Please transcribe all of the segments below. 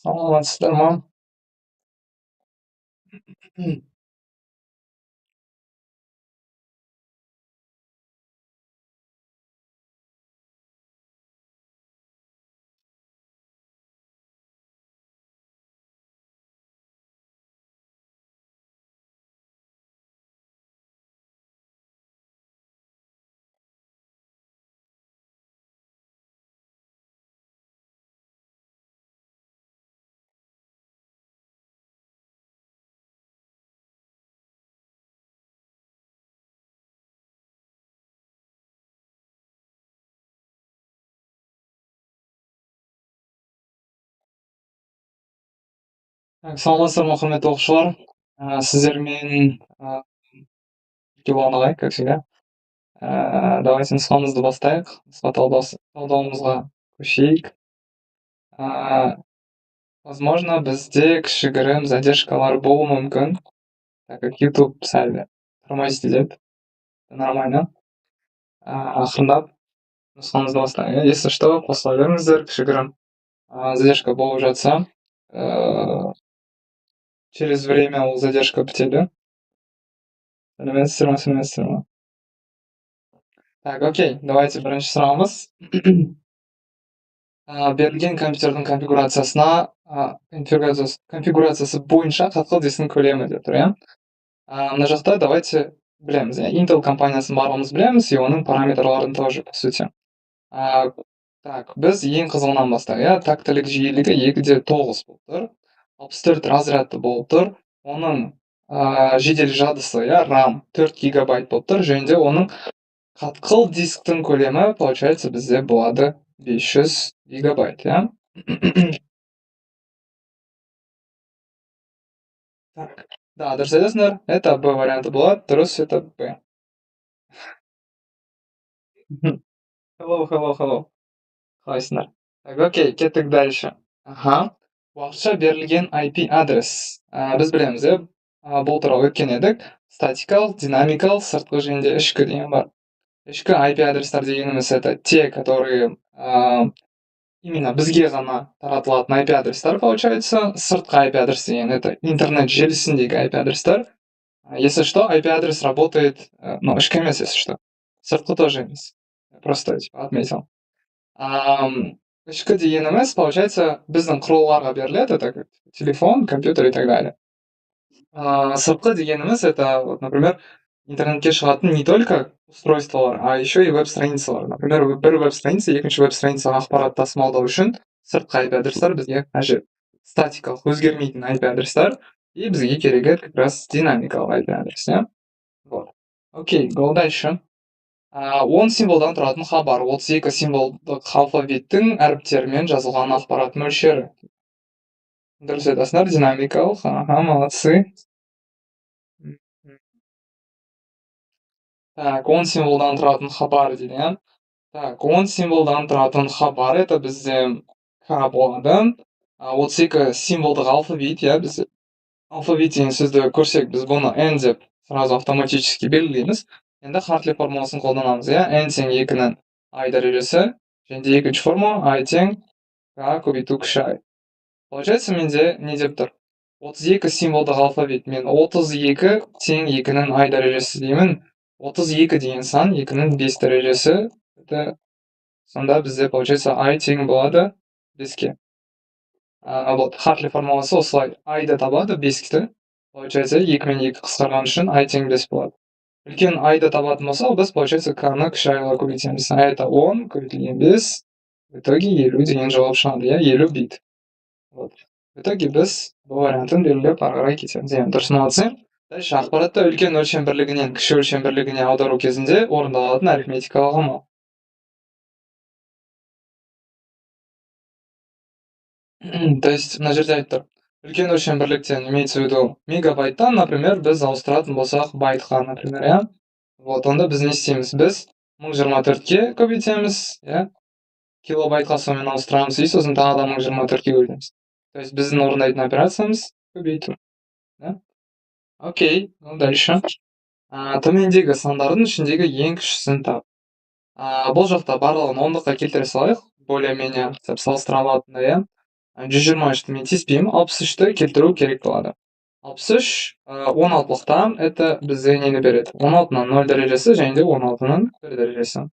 саламатсыздар ма? Саламатсыздар ма, құрметті оқушылар? Сіздермен бірге болған ағай, как всегда. Давайте нұсқамызды бастайық. Нұсқа талдауымызға көшейік. Возможно, бізде кішігірім задержкалар болуы мүмкін, так как YouTube сәл тормозит етеді. Нормально. Ақырындап нұсқамызды бастайық. Если что, қосыла беріңіздер, кішігірім задержка болып жатса, через время ол задержка бітеді. Сәлеметсіздер ма? Так, окей, давайте бірінші сұрағымыз. Берілген компьютердің конфигурациясы бойынша қатқыл дискінің көлемі деп тұр, иә? Мына жақта давайте білеміз, Intel компаниясын барлығымыз білеміз, и оның параметрларын тоже, по сути. Так, біз ең қызығынан бастайық, тактілік жиілігі 2-9 болып тұр, 64 разрядты болып тұр, оның жедел жадысы, RAM 4 гигабайт болып тұр, және де оның қатқыл дисктің көлемі, получается, бізде болады 500 гигабайт, иә? Так, да, дұрыс айтасыңдар, это Б варианты болады, дұрыс, это Б. Hello. Қалайсыңдар? Так, окей, кеттік дальше. Уақытша берілген IP адрес. Біз білеміз, бұл туралы өткен едік. Статикалық, динамикалық, сыртқы және де ішкі деген бар. Ішкі IP адрестер дегеніміз это те, которые именно бізге ғана таратылатын IP адрестер, получается. Сыртқы IP адрес деген это интернет желісіндегі IP адрестер. Если что, IP адрес работает, ішкі емес, если что. Сыртқы тоже емес. Просто отметил. Ішкі дегеніміз, получается, біздің құрылғыларға беріледі, это как телефон, компьютер и так далее. Сыртқы дегеніміз, это, например, интернетке шығатын не только устройстволар, а еще и веб-страницалар. Например, бір веб-страница, екінші веб-страницаға ақпарат тасымалдау үшін сыртқы IP адрестер бізге қажет. Статикалық, өзгермейтін IP адрестер, и бізге керегі как раз динамикалық IP адрес, иә? Вот. Окей, go дальше. 10 символдан тұратын хабар, 32 символдық алфавиттің әріптерімен жазылған ақпарат мөлшері. Дұрыс айтасыңдар, динамикалық, молодцы. Так, 10 символдан тұратын хабар дейді. Так, 10 символдан тұратын хабар, это бізде К болады. 32 символдық алфавит, біз алфавит деген сөзді көрсек, біз бұны N деп сразу автоматически белгілейміз. Енді Хартли формуласын қолданамыз, N тең 2-нің I дәрежесі, және де екінші формула I тең К көбейту кіші I. Получается, менде не деп тұр? 32 символдық алфавит, мен 32 тең 2-нің I дәрежесі деймін. 32 деген сан, 2-нің 5 дәрежесі. Сонда бізде, получается, I тең болады 5-ке. Вот, Хартли формуласы осылай. I-ды табады 5-ті. Получается, 2 мен 2 қысқарған үшін I тең 5 болады. Үлкен I-ды табатын болса, біз, получается, К-ны кіші I-ға көбейтеміз. Это 10 көбейтілген 5. В итоге 50 деген жауап шығады, 50 бит. Вот. В итоге біз бұл вариантын белгілеп ары қарай кетеміз. Дұрыс, молодцы. Дальше, ақпаратты үлкен өлшем бірлігінен кіші өлшем бірлігіне аудару кезінде орындалатын арифметикалық амал. То есть, мына жерде айтып тұр. Үлкен өлшем бірліктен, имеется в виду мегабайттан, например, біз ауыстыратын болсақ байтқа, например, Вот, онда біз не істейміз? Біз 1024-ке көбейтеміз, килобайтқа сонымен ауыстырамыз, и сосын тағы да 1024-ке көбейтеміз. То есть біздің орындайтын операциямыз көбейту. Окей, дальше. Төмендегі сандардың ішіндегі ең кішісін тап. Бұл жақта барлығын ондыққа келтіре салайық, более-менее салыстыра алатындай, 123-ті мен тиіспеймін, 63-ті келтіру керек болады. 63 16-лықтан это бізге нені береді? 16-нан 0 дәрежесі және де 16-нан 1 дәрежесі.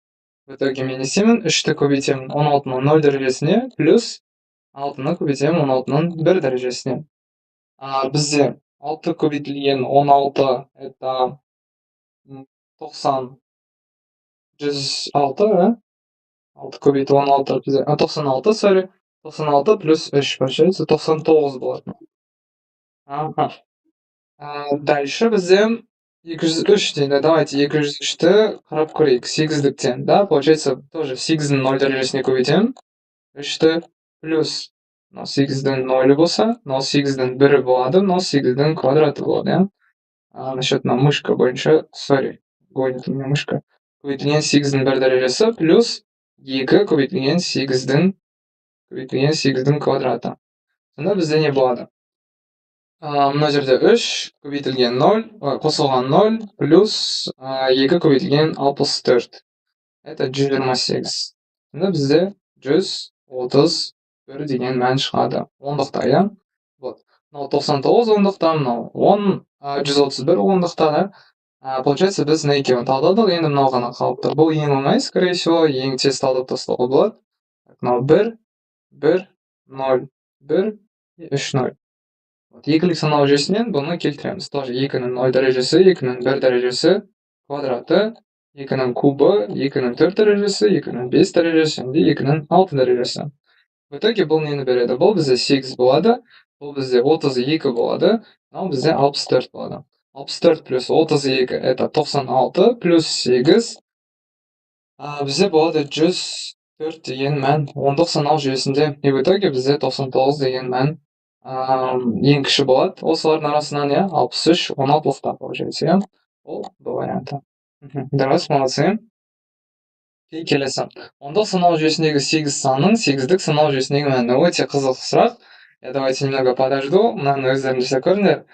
В итоге мен не істеймін? 3-ті көбейтемін 16-нан 0 дәрежесіне, плюс 6-ны көбейтемін 16-нан 1 дәрежесіне. Бізде 6 көбейтілген 16 это 90, 106, 6 көбейту 16 бізде 96, sorry, 96 плюс 3 получается 99 болатын. Дальше бізде 203 дейді. Давайте 203-ті қарап көрейік. 8-діктен, да? Получается, тоже 8-дің 0 дәрежесіне көбейтемін. 3-ті плюс 8-дің 0 болса, 8-дің 1 болады, 8-дің квадраты болады, иә? Насчет мышка бойынша, sorry, гонит у меня мышка. Көбейтілген 8-дің 1 дәрежесі плюс 2 көбейтілген 8-дің квадраты. Сонда бізде не болады? Мына жерде 3 көбейтілген 0, қосылған 0, плюс 2 көбейтілген 64. Это 128. Сонда бізде 131 деген мән шығады. Ондықта, иә? Вот. Мынау 99 ондықта, мынау 131 ондықта, да? Получается, біз мына екеуін талдадық, енді мынау ғана қалып тұр. Бұл ең оңай, скорее всего, ең тез талдап тастауға болады. Мынау 1, 1, 0, 1, 3, 0. Екілік санау жүйесінен бұны келтіреміз. Тоже 2-нің 0 дәрежесі, 2-нің 1 дәрежесі, квадраты, 2-нің кубы, 2-нің 4 дәрежесі, 2-нің 5 дәрежесі, және 2-нің 6 дәрежесі. В итоге бұл нені береді? Бұл бізде 8 болады, бұл бізде 32 болады, ал бізде 64 болады. 64 плюс 32 это 96 плюс 8 бізде болады 104 деген мән ондық санау жүйесінде. И в итоге бізде 99 деген мән ең кіші болады. Осылардың арасынан, иә, 63 16-лықта получается, иә? Ол Б варианты. Дұрыс, молодцы. Келесі. Ондық санау жүйесіндегі 8 санның 8-дік санау жүйесіндегі мәні өте қызық сұрақ. Давайте немного подожду. Мынаны өздерің жасап көріңдер.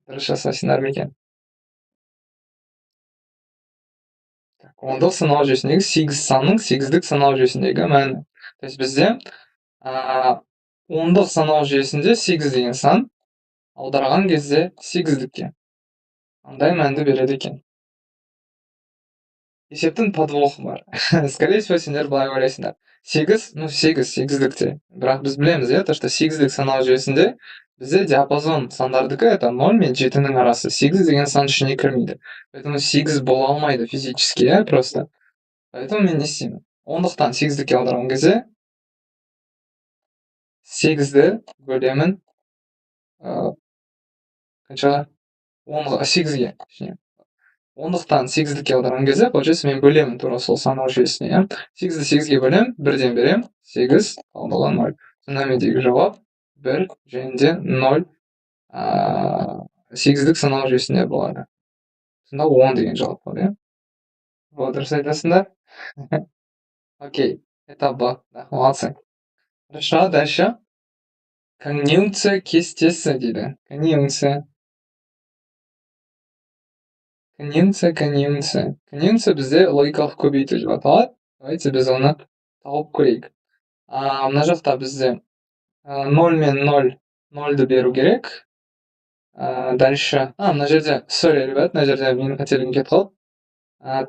Дұрыс жасайсыңдар ма екен? Ондық санау жүйесіндегі 8 санның 8-дік санау жүйесіндегі мәні. То есть бізде ондық санау жүйесінде 8 деген сан аударған кезде 8-дікке қандай мәнді береді екен? Есептің подвохы бар. Скорее всего, сендер былай ойлайсыңдар. 8, 8-дікте. Бірақ біз білеміз, то что 8-дік санау жүйесінде бізде диапазон сандардікі это 0 мен 7-нің арасы. 8 деген сан ішіне кірмейді. Поэтому 8 бола алмайды физически, просто. Поэтому мен не істеймін? Ондықтан 8-дікке аударған кезде 8-ді бөлемін қаншаға? 8-ге. Ондықтан 8-дікке аударған кезде, получается, мен бөлемін тура сол санау жүйесіне, иә? 8-ді 8-ге бөлем, 1-ден берем, 8 қалдыған 0. Сонда мендегі жауап 1 және де 0 8-дік санау жүйесінде болады. Сонда 10 деген жауап болады, иә? Вот, дұрыс айтасыңдар. Окей, это Б. Молодцы. Хорошо, дальше. Конъюнкция кестесі дейді. Конъюнкция бізде логикалық көбейту деп аталады. Давайте біз оны тауып көрейік. Мына жақта бізде 0 мен 0, 0-ді беру керек. Дальше, мына жерде, sorry, ребят, мына жерде менің қателігім кетіп қалды.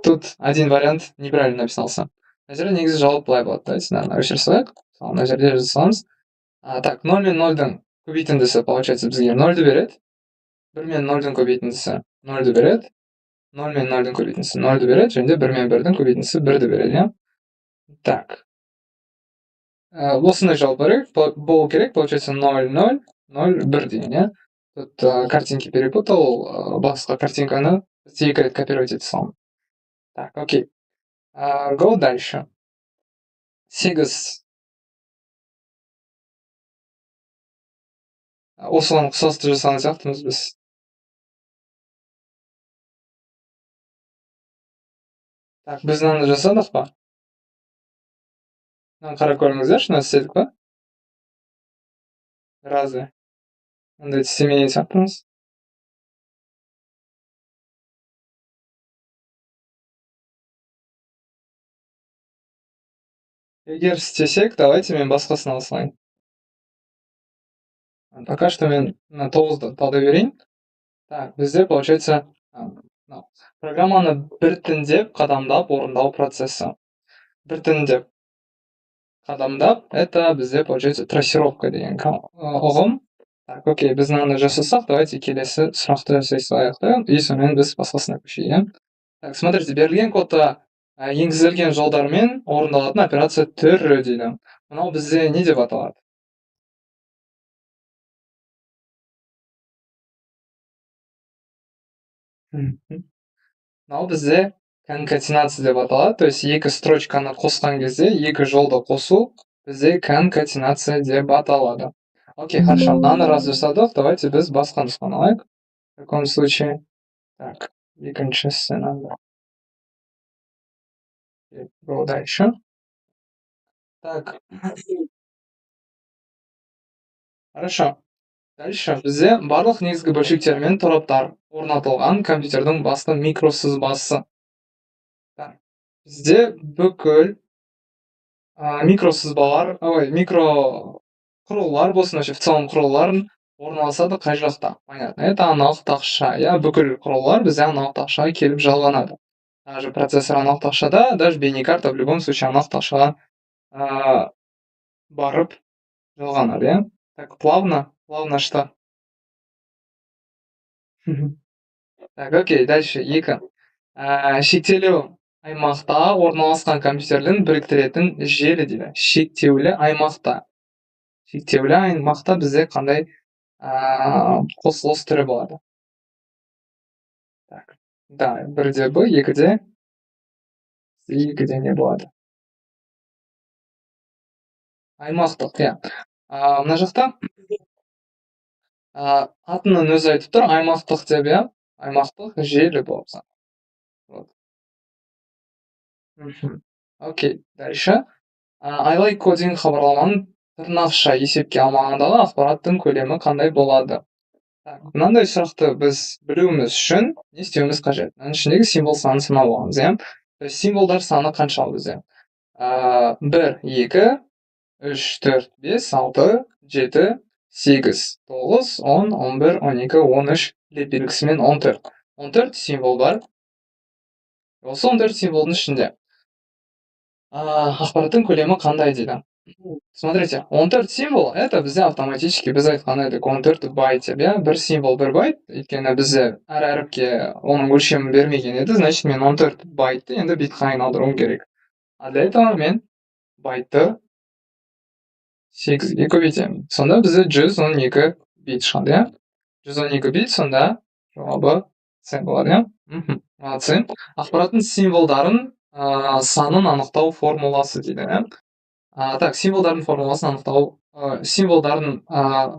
Тут один вариант неправильно написался. Мына жерде негізі жауап былай болады. Давайте мынаны өшіре салайық. Мына жерде жаза саламыз. Так, 0 мен 0-дің көбейтіндісі, получается, бізге 0-ді береді. 1 мен 0-дің көбейтіндісі 0-ді береді. 0 мен 0-дің көбейтіндісі 0-ді береді, және де 1 мен 1-дің көбейтіндісі 1-ді береді, иә? Так. Осындай жауап болу керек, получается 0, 0, 0, 1 деген, иә? Тут картинки перепутал, басқа картинканы 2 рет копировать ете салам. Так, окей. Go дальше. 8. Осыған ұқсасты жасаған сияқтымыз біз. Так, біз мынаны жасадық па? Мынаны қарап көріңіздерші, мына істедік па? Разве? Мындай істемеген сияқтымыз. Егер істесек, давайте мен басқасын алсайын. Пока что мен мына 9-ды талдай берейін. Так, бізде получается мынау программаны біртіндеп қадамдап орындау процесі. Біртіндеп қадамдап, это бізде получается трассировка деген ұғым. Так, окей, біз мынаны жасасақ, давайте келесі сұрақты жасай салайық та, и сонымен біз басқасына көшейік. Так, смотрите, берілген кодта енгізілген жолдармен орындалатын операция түрі дейді. Мынау бізде не деп аталады? Мынау бізде конкатенация деп аталады. То есть екі строчканы қосқан кезде, екі жолды қосу бізде конкатенация деп аталады. Окей, хорошо, мынаны раз жасадық, давайте біз басқа нұсқаны алайық. В таком случае, так, екіншісін go дальше. Так, хорошо. Дальше бізде барлық негізгі бөлшектер мен тораптар орнатылған компьютердің басты микросызбасы. Так, бізде бүкіл микросызбалар, микро құрылғылар болсын, вообще в целом құрылғыларын орналасады қай жақта? Понятно, это аналық тақша, иә, бүкіл құрылғылар бізде аналық тақшаға келіп жалғанады. Даже процессор аналық тақшада, даже бейнекарта в любом случае аналық тақшаға барып жалғанады, иә. Так, плавно что? Так, окей, дальше екі. Шектеулі аймақта орналасқан компьютердің біріктіретін желі дейді. Шектеулі аймақта бізде қандай қосылыс түрі болады? Так, да, бірде Б, екіде не болады? Аймақтық, иә. Мына жақта атының өзі айтып тұр, аймақтық деп, иә. Аймақтық желі болып саналады. Окей, дальше. Айлай кодинг хабарламаның тырнақша есепке алмағандағы ақпараттың көлемі қандай болады? Так, мынандай сұрақты біз білуіміз үшін не істеуіміз қажет? Мынаның ішіндегі символ санын санап аламыз, иә. То есть символдар саны қанша бізде? 1, 2, 3, 4, 5, 6, 7, 8, 9, 10, 11, 12, 13 леп белгісімен 14. 14 символ бар. Осы 14 символдың ішінде ақпараттың көлемі қандай дейді? Смотрите, 14 символ, это бізде автоматически біз айтқан едік 14 байт деп, иә, бір символ 1 байт, өйткені бізде әр әріпке оның өлшемін бермеген еді, значит мен 14 байтты енді битқа айналдыруым керек. А для этого мен байтты 8-ге көбейтемін. Сонда бізде 112 бит шығады, иә. 112 бит, сонда жауабы С болады, иә. Молодцы. Ақпараттың символдарын санын анықтау формуласы дейді, иә. Так, символдардың формуласын анықтау, символдардың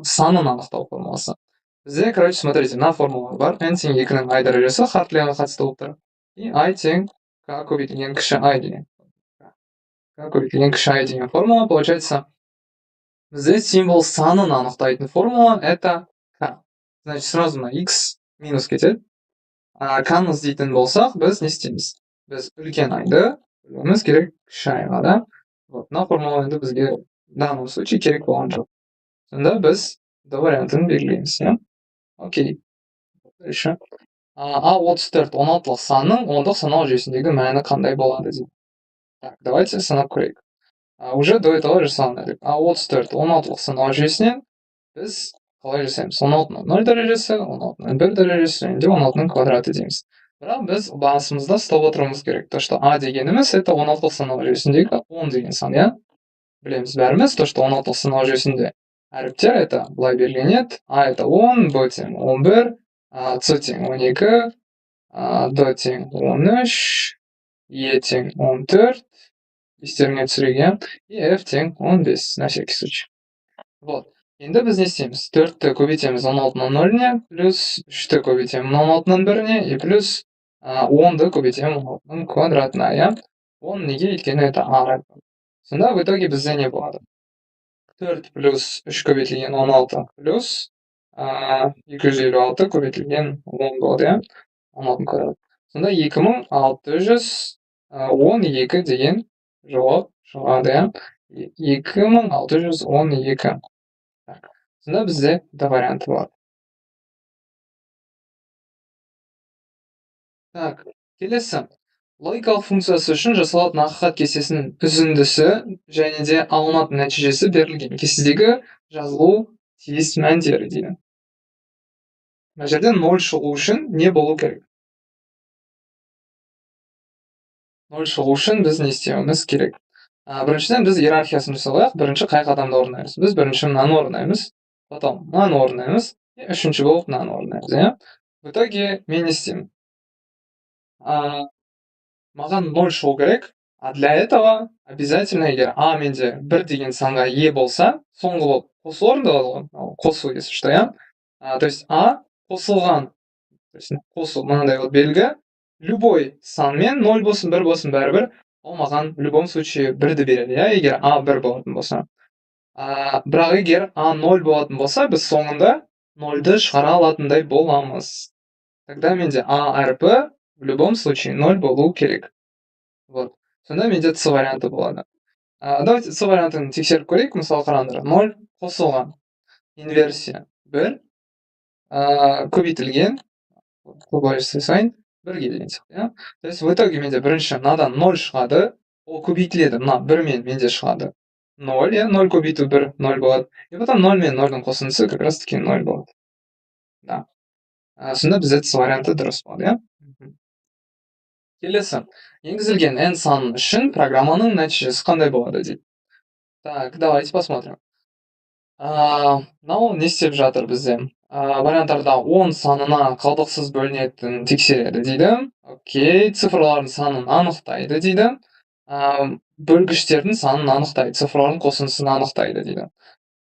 санын анықтау формуласы. Бізде, короче, смотрите, мына формула бар. N тең 2-нің I дәрежесі Хартлиға қатысты болып тұр. И I тең K көбейтілген кіші I деген. K көбейтілген кіші I деген формула. Получается, бізде символ санын анықтайтын формула это K. Значит, сразу на X минус кетеді. K-ны іздейтін болсақ, біз не істейміз? Біз үлкен I-ды білуіміз керек кіші I-ға, да? Вот, мына формула енді бізге в данном случае керек болған жоқ. Сонда біз D вариантын белгілейміз, иә? Окей. Дальше. A34 16-лық санның ондық санау жүйесіндегі мәні қандай болады дейді. Так, давайте санап көрейік. Уже до этого жасаған едік. A34 16-лық санау жүйесінен біз қалай жасаймыз? 16-ның 0 дәрежесі, 16-ның 1 дәрежесі, және 16-ның квадраты дейміз. Бірақ біз басымызда ұстап отыруымыз керек. То, что A дегеніміз, это 16-лық санау жүйесіндегі 10 деген сан, иә? Білеміз бәріміз, то, что 16-лық санау жүйесінде әріптер это былай берілген еді. A это 10, B тең 11, C тең 12, D тең 13, E тең 14, естеріңе түсірейік, и F тең 15, на всякий случай. Вот. Енді біз не істейміз? 4-ті көбейтеміз 16-ның 0-не, плюс 3-ті көбейтеміз 16-ның 1-не, и плюс 10-ды көбейтеміз 16-ның квадратына, иә? 10 неге? Өйткені это A. Сонда в итоге бізде не болады? 4 плюс 3 көбейтілген 16 плюс 256 көбейтілген 10 болады, иә? 16 квадрат. Сонда 2612 деген жауап шығады, иә? 2612. Так, Сонда бізде D варианты болады. Так, келесі. Логикалық функциясы үшін жасалатын ақиқат кестесінің үзіндісі және де алынатын нәтижесі берілген кестедегі жазылуы тиіс мәндері дейді. Мына жерде 0 шығу үшін не болу керек? 0 шығу үшін біз не істеуіміз керек? Біріншіден біз иерархиясын жасалайық. Бірінші қай қадамды орындаймыз? Біз бірінші мынаны орындаймыз, потом мынаны орындаймыз, үшінші болып мынаны орындаймыз, иә? В итоге мен не істеймін? Маған 0 шығу керек, а для этого обязательно егер а менде 1 деген санға ие болса, соңғы болып қосу орындалады ғой, қосу если что, иә? То есть а қосылған, то есть қосу мынандай вот белгі, любой санмен 0 болсын, 1 болсын, бәрібір, ол маған в любом случае 1-ді береді, иә, егер а 1 болатын болса. Бірақ егер а 0 болатын болса, біз соңында 0-ді шығара алатындай боламыз. Тогда менде а әрпі в любом случае 0 болу керек. Вот. Сонда менде С варианты болады. Давайте С вариантын тексеріп көрейік. Мысалы қараңдар, 0 қосылған, инверсия 1, көбейтілген, көбейтілген сайын 1-ге деген сияқты, иә? То есть в итоге менде бірінші мынадан 0 шығады, ол көбейтіледі, мына 1 мен менде шығады 0, иә, 0 көбейту 1, 0 болады. И потом 0 мен 0-дың қосындысы как раз таки 0 болады. Да. Сонда бізде С варианты дұрыс болады, иә? Келесі. Енгізілген n санын үшін программаның нәтижесі қандай болады дейді. Так, давайте посмотрим. Мынау не істеп жатыр бізде? Варианттарда 10 санына қалдықсыз бөлінетінін тексереді дейді. Окей, цифрлардың санын анықтайды дейді. Бөлгіштердің санын анықтайды, цифрлардың қосындысын анықтайды дейді.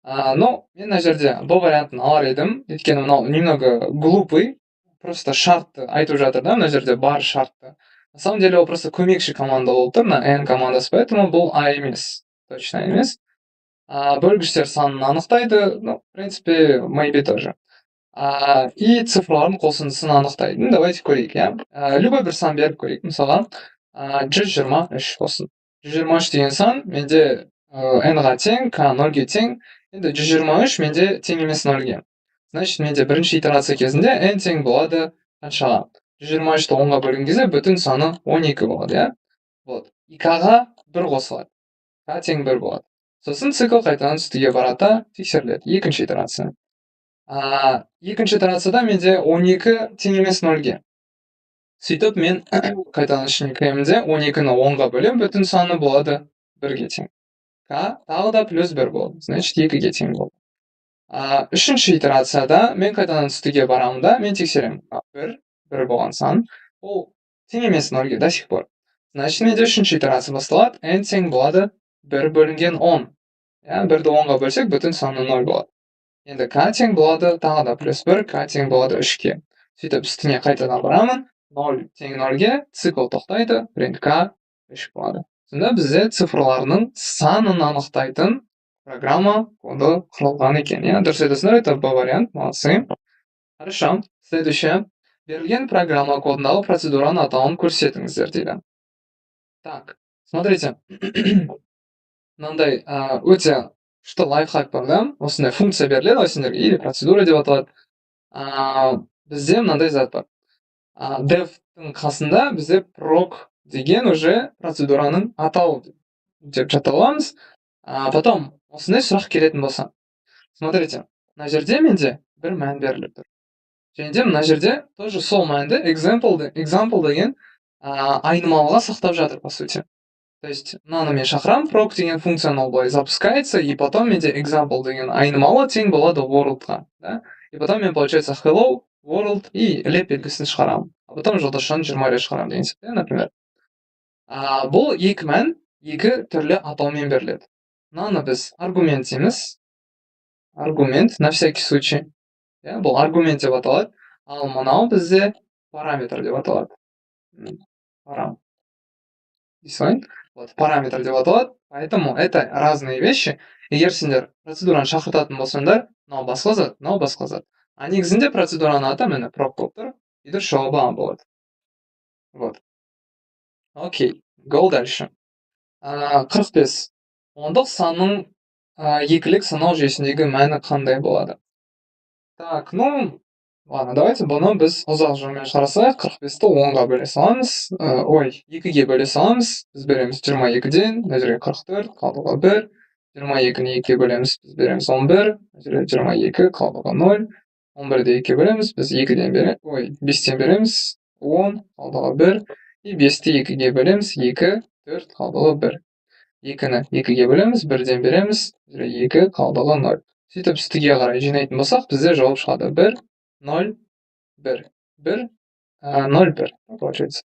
Но мен мына жерде бұл вариантын алар едім, өйткені мынау немного глупый, просто шартты айтып жатыр да, мына жерде бар шартты. На самом деле ол просто көмекші команда болып тұр, мына n командасы, поэтому бұл а емес, точно емес. Бөлгіштер санын анықтайды, ну, в принципе, maybe тоже. И цифрлардың қосындысын анықтайды. Ну, давайте көрейік, иә. Любой бір сан беріп көрейік, мысалға 123 болсын. 123 деген сан менде n-ға тең, k 0-ге тең. Енді 123 менде тең емес 0-ге. Значит, менде бірінші итерация кезінде n тең болады қаншаға? 123-ті 10-ға бөлген кезде бүтін саны 12 болады, иә? Вот. И k-ға 1 қосылады. K тең 1 болады. Сосын цикл қайтадан үстіге барады да тексеріледі. Екінші итерация. Екінші итерацияда менде 12 тең емес 0-ге. Сөйтіп мен қайтадан ішіне кіремін де 12-ні 10-ға бөлем, бүтін саны болады 1-ге тең. К тағы да плюс 1 болды. Значит, 2-ге тең болды. Үшінші итерацияда мен қайтадан үстіге барамын да, мен тексеремін. 1 болған сан, ол тең емес 0-ге до сих пор. Значит, менде үшінші итерация басталады, n тең болады 1 бөлінген 10. 1-ді 10-ға бөлсек, бүтін саны 0 болады. Енді k тең болады, тағы да плюс 1, k тең болады 3-ге. Сөйтіп үстіне қайтадан барамын, 0 тең 0-ге, цикл тоқтайды, енді k 3 болады. Сонда бізде цифрларының санын анықтайтын программа коды құрылған екен. Дұрыс айтасыңдар, это Б вариант, молодцы. Хорошо. Следующее. Берілген программа кодындағы процедураны атауын көрсетіңіздер дейді. Так, смотрите. Мынандай өте күшті лайфхак бар да, осындай функция беріледі сендерге, или процедура деп аталады. Бізде мынандай зат бар. Def-тің қасында бізде proc деген уже процедураның атауы деп жаталамыз. Потом осындай сұрақ келетін болса. Смотрите, мына жерде менде бір мән беріліп тұр. Және де мына жерде тоже сол мәнді example деген айнымалыға сақтап жатыр, по сути. То есть, мынаны мен шақырам, proc деген функцияны ол былай запускается, и потом менде example деген айнымалы тең болады world-ға. Да? И потом мен, получается, hello, world и леп белгісін шығарамын. А потом жолдашаны 20 рет шығарамын деген сияқты, например. Бұл екі мән екі түрлі атаумен беріледі. Мынаны біз аргумент дейміз. Аргумент, на всякий случай. Бұл аргумент деп аталады. Ал мынау бізде параметр деп аталады. Параметр деп аталады. Поэтому это разные вещи. Егер сендер процедураны шақыртатын болсаңдар, мынау басқа зат, мынау басқа зат. А негізінде процедураны аты міне proc болып тұр. И дұрыс жауабы А болады. Вот. Окей, go дальше. 45. Ондық санның екілік санау жүйесіндегі мәні қандай болады? Так, ну, ладно, давайте бұны біз ұзақ жолмен шығарсақ, 45-ті 10-ға бөле саламыз. Ой, 2-ге бөле саламыз. Біз береміз 22-ден, мына жерге 44, қалдыға 1. 22-ні 2-ге бөлеміз, біз береміз 11. Мына жерге 22, қалдыға 0. 11-ді 2-ге бөлеміз, біз 5-тен береміз, 10, қалдыға 1. И 5-ті 2-ге бөлеміз, 2, 4, қалдыға 1. 2-ні 2-ге бөлеміз, 1-ден береміз, 2, қалдыға 0. Сөйтіп үстіге қарай жинайтын болсақ, бізде жауап шығады 1, 0, 1, 1, 0, 1, получается.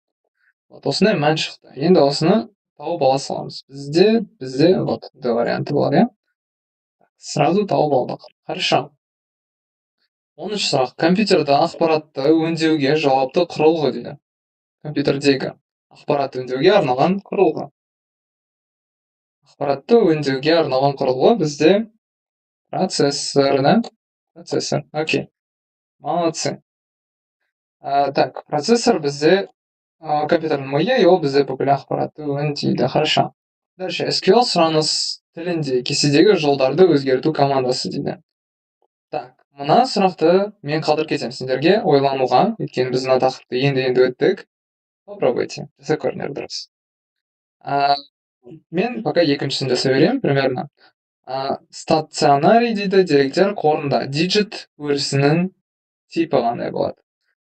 Вот, осындай мән шықты. Енді осыны тауып ала саламыз. Бізде вот Д варианты болады, иә? Сразу тауып алдық. Хорошо. 13 сұрақ. Компьютерді ақпаратты өңдеуге жауапты құрылғы дейді. Компьютердегі ақпаратты өңдеуге арналған құрылғы. Ақпаратты өңдеуге арналған құрылғы бізде процессор, да? Процессор. Окей. Молодцы. Так, процессор бізде компьютердің миы, и ол бізде бүкіл ақпаратты өңдейді. Хорошо. Дальше, SQL сұраныс тілінде кестедегі жолдарды өзгерту командасы дейді. Так, мына сұрақты мен қалдырып кетемін сендерге ойлануға, өйткені біз мына тақырыпты енді өттік. Попробуйте, жасап көріңдер дұрыс. Мен пока екіншісін жасай беремін, примерно. Стационарий дейді, деректер қорында. Digit өрісінің типі қандай болады?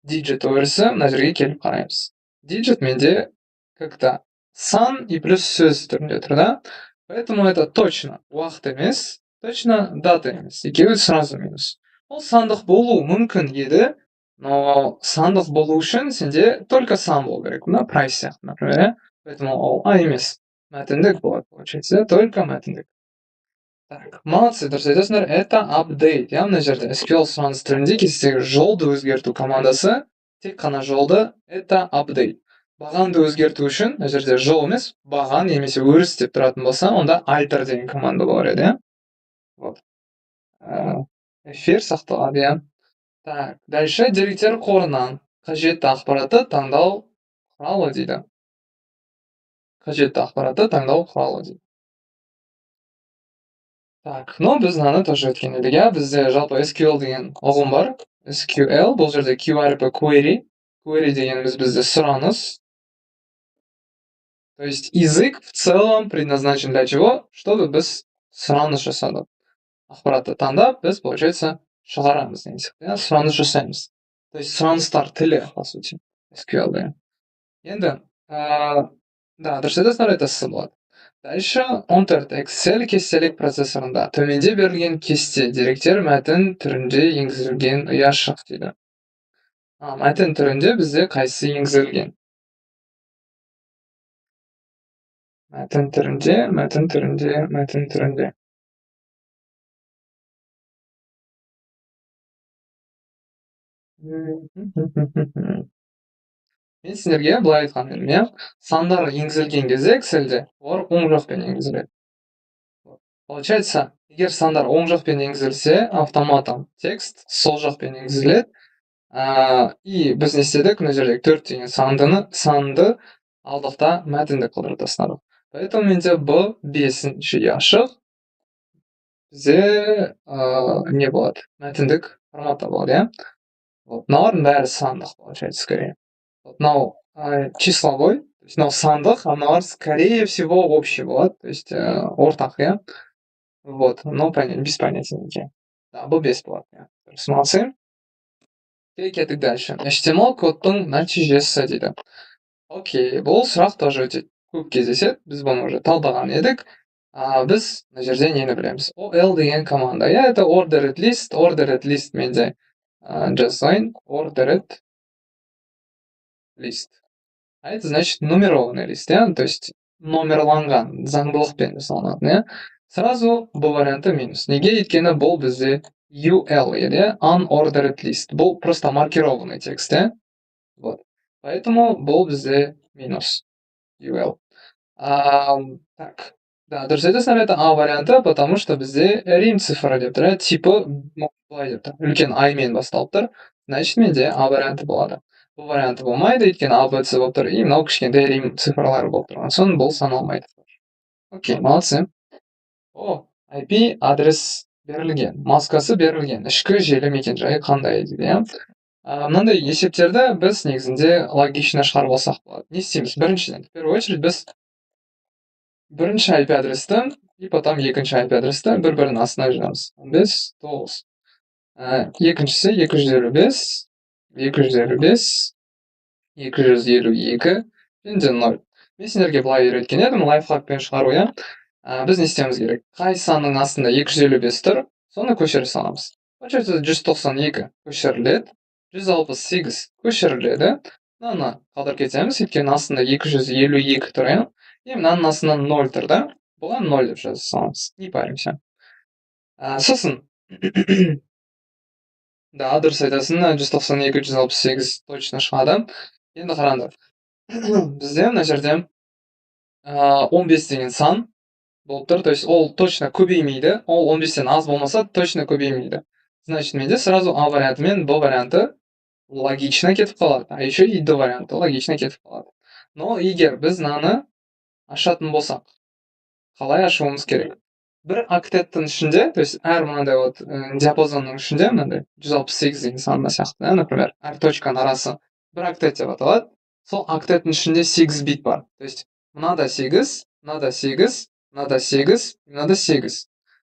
Digit өрісі мына жерге келіп қараймыз. Digit менде как-то сан и плюс сөз түрінде тұр, да? Поэтому это точно уақыт емес, точно дата емес. Екеуі сразу минус. Ол сандық болу мүмкін еді, но сандық болу үшін сенде только сан болу керек. Мына прайс сияқты, например, поэтому ол емес. Мәтіндік болады, получается, только мәтіндік. Так, молодцы, дұрыс айтасыңдар, это апдейт. Я мына жерде SQL сұраныс тілінде кестедегі жолды өзгерту командасы, тек қана жолды, это апдейт. Бағанды өзгерту үшін, мына жерде жол емес, баған немесе өріс деп тұратын болса, онда alter деген команда болар еді, иә? Вот. Эфир сақталады, иә? Так, дальше деректер қорынан қажетті ақпаратты таңдау құралы дейді. Қажетті ақпаратты таңдау құралы дейді. Так, ну біз мынаны тоже өткен едік, иә? Бізде жалпы SQL деген ұғым бар. SQL, бұл жерде Q әрпі query. Query дегеніміз бізде сұраныс. То есть язык в целом предназначен для чего? Чтобы біз сұраныс жасадық. Ақпаратты таңдап, біз, получается, шығарамыз деген сияқты, сұраныс жасаймыз. То есть сұраныстар тілі, по сути, SQL деген. Енді, да, дұрыс айтасыңдар, это С болады. Дальше 14. Excel кестелік процессорында төменде берілген кесте деректер мәтін түрінде енгізілген ұяшық дейді. Мәтін түрінде бізде қайсы енгізілген? Мәтін түрінде. Мен сендерге былай айтқан едім, иә? Сандар енгізілген кезде Excelде, олар оң жақпен енгізіледі. Получается, егер сандар оң жақпен енгізілсе, автоматом текст сол жақпен енгізіледі. И біз не істедік, мына жердегі 4 деген санды алдық та мәтінді қылдырып тастадық. Поэтому менде Б 5-ші ұяшық бізде не болады? Мәтіндік форматта болады, иә? Мыналардың бәрі сандық, получается, скорее. Мынау числовой, то есть мынау сандық, а мыналар, скорее всего, общий болады, то есть ортақ, иә? Вот, ну, без понятия неге. Да, бұл 5 болады, иә. Дұрыс, молодцы. Кеттік дальше. HTML кодтың нәтижесі дейді. Окей, бұл сұрақ тоже өте көп кездеседі, біз бұны уже талдаған едік. Біз мына жерде нені білеміз? OL деген команда, иә, это ordered list менде жасайын, ordered list. А это значит нумерованный лист, иә, то есть номерланған, заңдылықпен жасалынатын, иә. Сразу бұл варианты минус. Неге? Өйткені бұл бізде UL еді, unordered list. Бұл просто маркированный текст, иә. Вот. Поэтому бұл бізде минус. UL. Так. Да, дұрыс айтасыңдар, это А варианты, потому что бізде рим цифры деп тұр, типі былай деп тұр, үлкен аймен басталып тұр, значит менде А варианты болады. Бұл варианты болмайды, өйткені А, Б, С болып тұр, и мынау кішкентай рим цифрлары болып тұрған соң бұл саналмайды. Окей, молодцы. IP адрес берілген, маскасы берілген, ішкі желі мекенжайы қандай дейді, иә. Мынандай есептерді біз негізінде логично шығарып алсақ болады. Не істейміз? Біріншіден, в первую очередь біз бірінші IP адресті и потом екінші IP адресті бір-бірінің астына жазамыз. 15, 9. Екіншісі 255, 255, 252 және де 0. Мен сендерге былай үйреткен едім, лайфхакпен шығару, иә. Біз не істеуіміз керек? Қай санның астында 255 тұр, соны көшіре саламыз. Получается 192 көшіріледі, 168 көшіріледі. Мынаны қалдырып кетеміз, өйткені астында 252 тұр, иә. И мынаның астында 0 тұр, да? Бұған 0 деп жаза саламыз. Не паримся. Сосын да, дұрыс айтасың, 192, 168 точно шығады. Енді қараңдар. Бізде мына жерде 15 деген сан болып тұр, то есть ол точно көбеймейді, ол 15-тен аз болмаса точно көбеймейді. Значит, менде сразу А варианты мен Б варианты логично кетіп қалады, а еще и Д варианты логично кетіп қалады. Но егер біз мынаны ашатын болсақ, қалай ашуымыз керек? Бір октеттің ішінде, то есть әр мынандай вот диапазонның ішінде, мынандай 168 деген санында сияқты, например, әр точканың арасы бір октет деп аталады. Сол октеттің ішінде 8 бит бар. То есть мынада 8, мынада 8, мынада 8, мынада 8.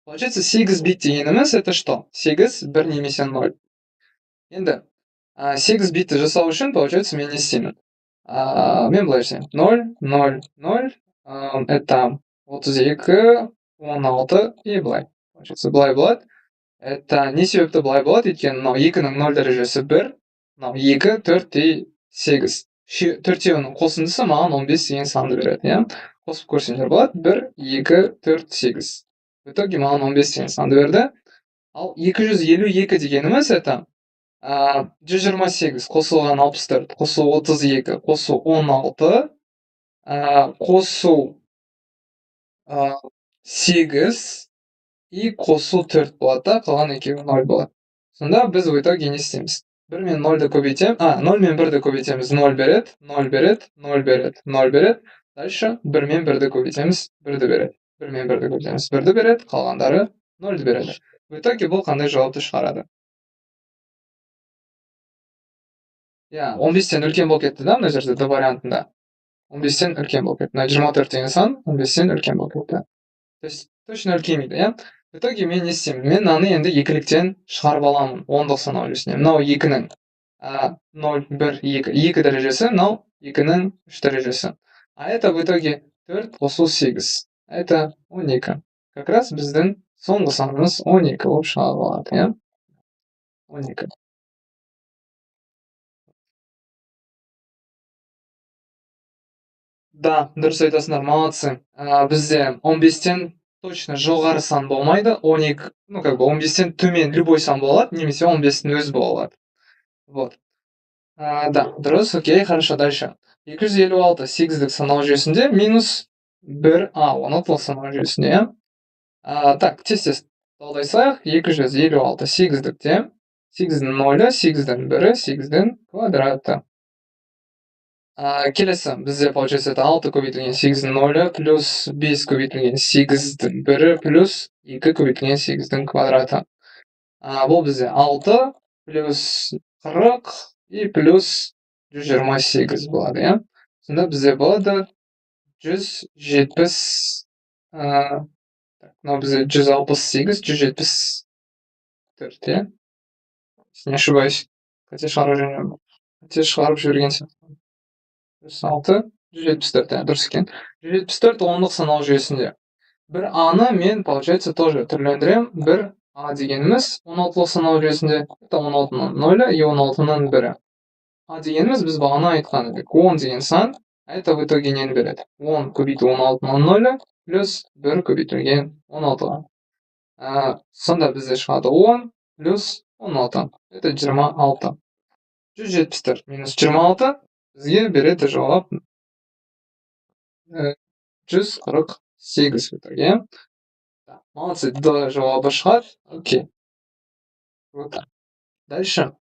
Получается 8 бит дегеніміз это что? 8 бір немесе 0. Енді 8 битті жасау үшін, получается, мен не істеймін? Мен былай жасаймын. 0, 0, 0, это 32, 16 и былай. Получается, былай болады. Это не себепті былай болады, өйткені мынау 2-ның 0 дәрежесі 1, мынау 2, 4 и 8. Төртеуінің қосындысы маған 15 деген санды береді, иә. Қосып көрсеңдер болады. 1, 2, 4, 8. В итоге маған 15 деген санды берді. Ал 252 дегеніміз это 128 қосылған 64, қосу 32, қосу 16, қосу 8 и қосу 4 болады да, қалған екеуі 0 болады. Сонда біз в итоге не істейміз? 1 мен 0-ды көбейтеміз, 0 мен 1-ді көбейтеміз, 0 береді, 0 береді, 0 береді, 0 береді. Дальше 1 мен 1-ді көбейтеміз, 1-ді береді. 1 мен 1-ді көбейтеміз, 1-ді береді, қалғандары 0-ді береді. В итоге бұл қандай жауапты шығарады? Иә, 15-тен үлкен болып кетті да, мына жерде Д вариантында. 15-тен үлкен болып кетті. Мына 24 деген сан 15-тен үлкен болып кетті. То есть точно үлкеймейді, иә. В итоге мен не істеймін? Мен мынаны енді екіліктен шығарып аламын, ондық санау жүйесіне. Мынау 2-ның 0, 1, 2, 2 дәрежесі, мынау 2-ның 3 дәрежесі. А это в итоге 4 қосу 8. Это 12. Как раз біздің соңғы санымыз 12 болып шыға қалады, иә. 12. Да, дұрыс айтасыңдар, молодцы. Бізде 15-тен точно жоғары сан болмайды, 12, ну как бы 15-тен төмен любой сан болады, немесе 15-тің өзі бола алады. Вот. Да, дұрыс, окей, хорошо, дальше. 256 8-дік санау жүйесінде минус 1А 16-лық санау жүйесінде, иә. Так, тез-тез талдай салайық. 256 8-дікте 8-дің 0-і, 8-дің 1-і, 8-дің квадраты. Келесі, бізде получается это 6 көбейтілген 8-дің 0-і плюс 5 көбейтілген 8-дің 1-і плюс 2 көбейтілген 8-дің квадраты. Бұл бізде 6 плюс 40 и плюс 128 болады, иә. Сонда бізде болады 170, мынау бізде 168, 174, иә. Не ошибаюсь. Қате шығарып жіберген сияқты. 6, 174, дұрыс екен. 174 ондық санау жүйесінде. Бір А-ны мен, получается, тоже түрлендірем. Бір А дегеніміз 16-лық санау жүйесінде. Это 16-ның 0-і и 16-ның 1-і. А дегеніміз біз бағана айтқан едік. 10 деген сан, это в итоге нені береді? 10 көбейту 16-ның 0-і плюс 1 көбейтілген 16-ға. Сонда бізде шығады 10 плюс 16. Это 26. 174 минус 26 бізге береді жауап 148 в итоге. Молодцы, Д жауабы шығады. Окей. Вот так. Дальше.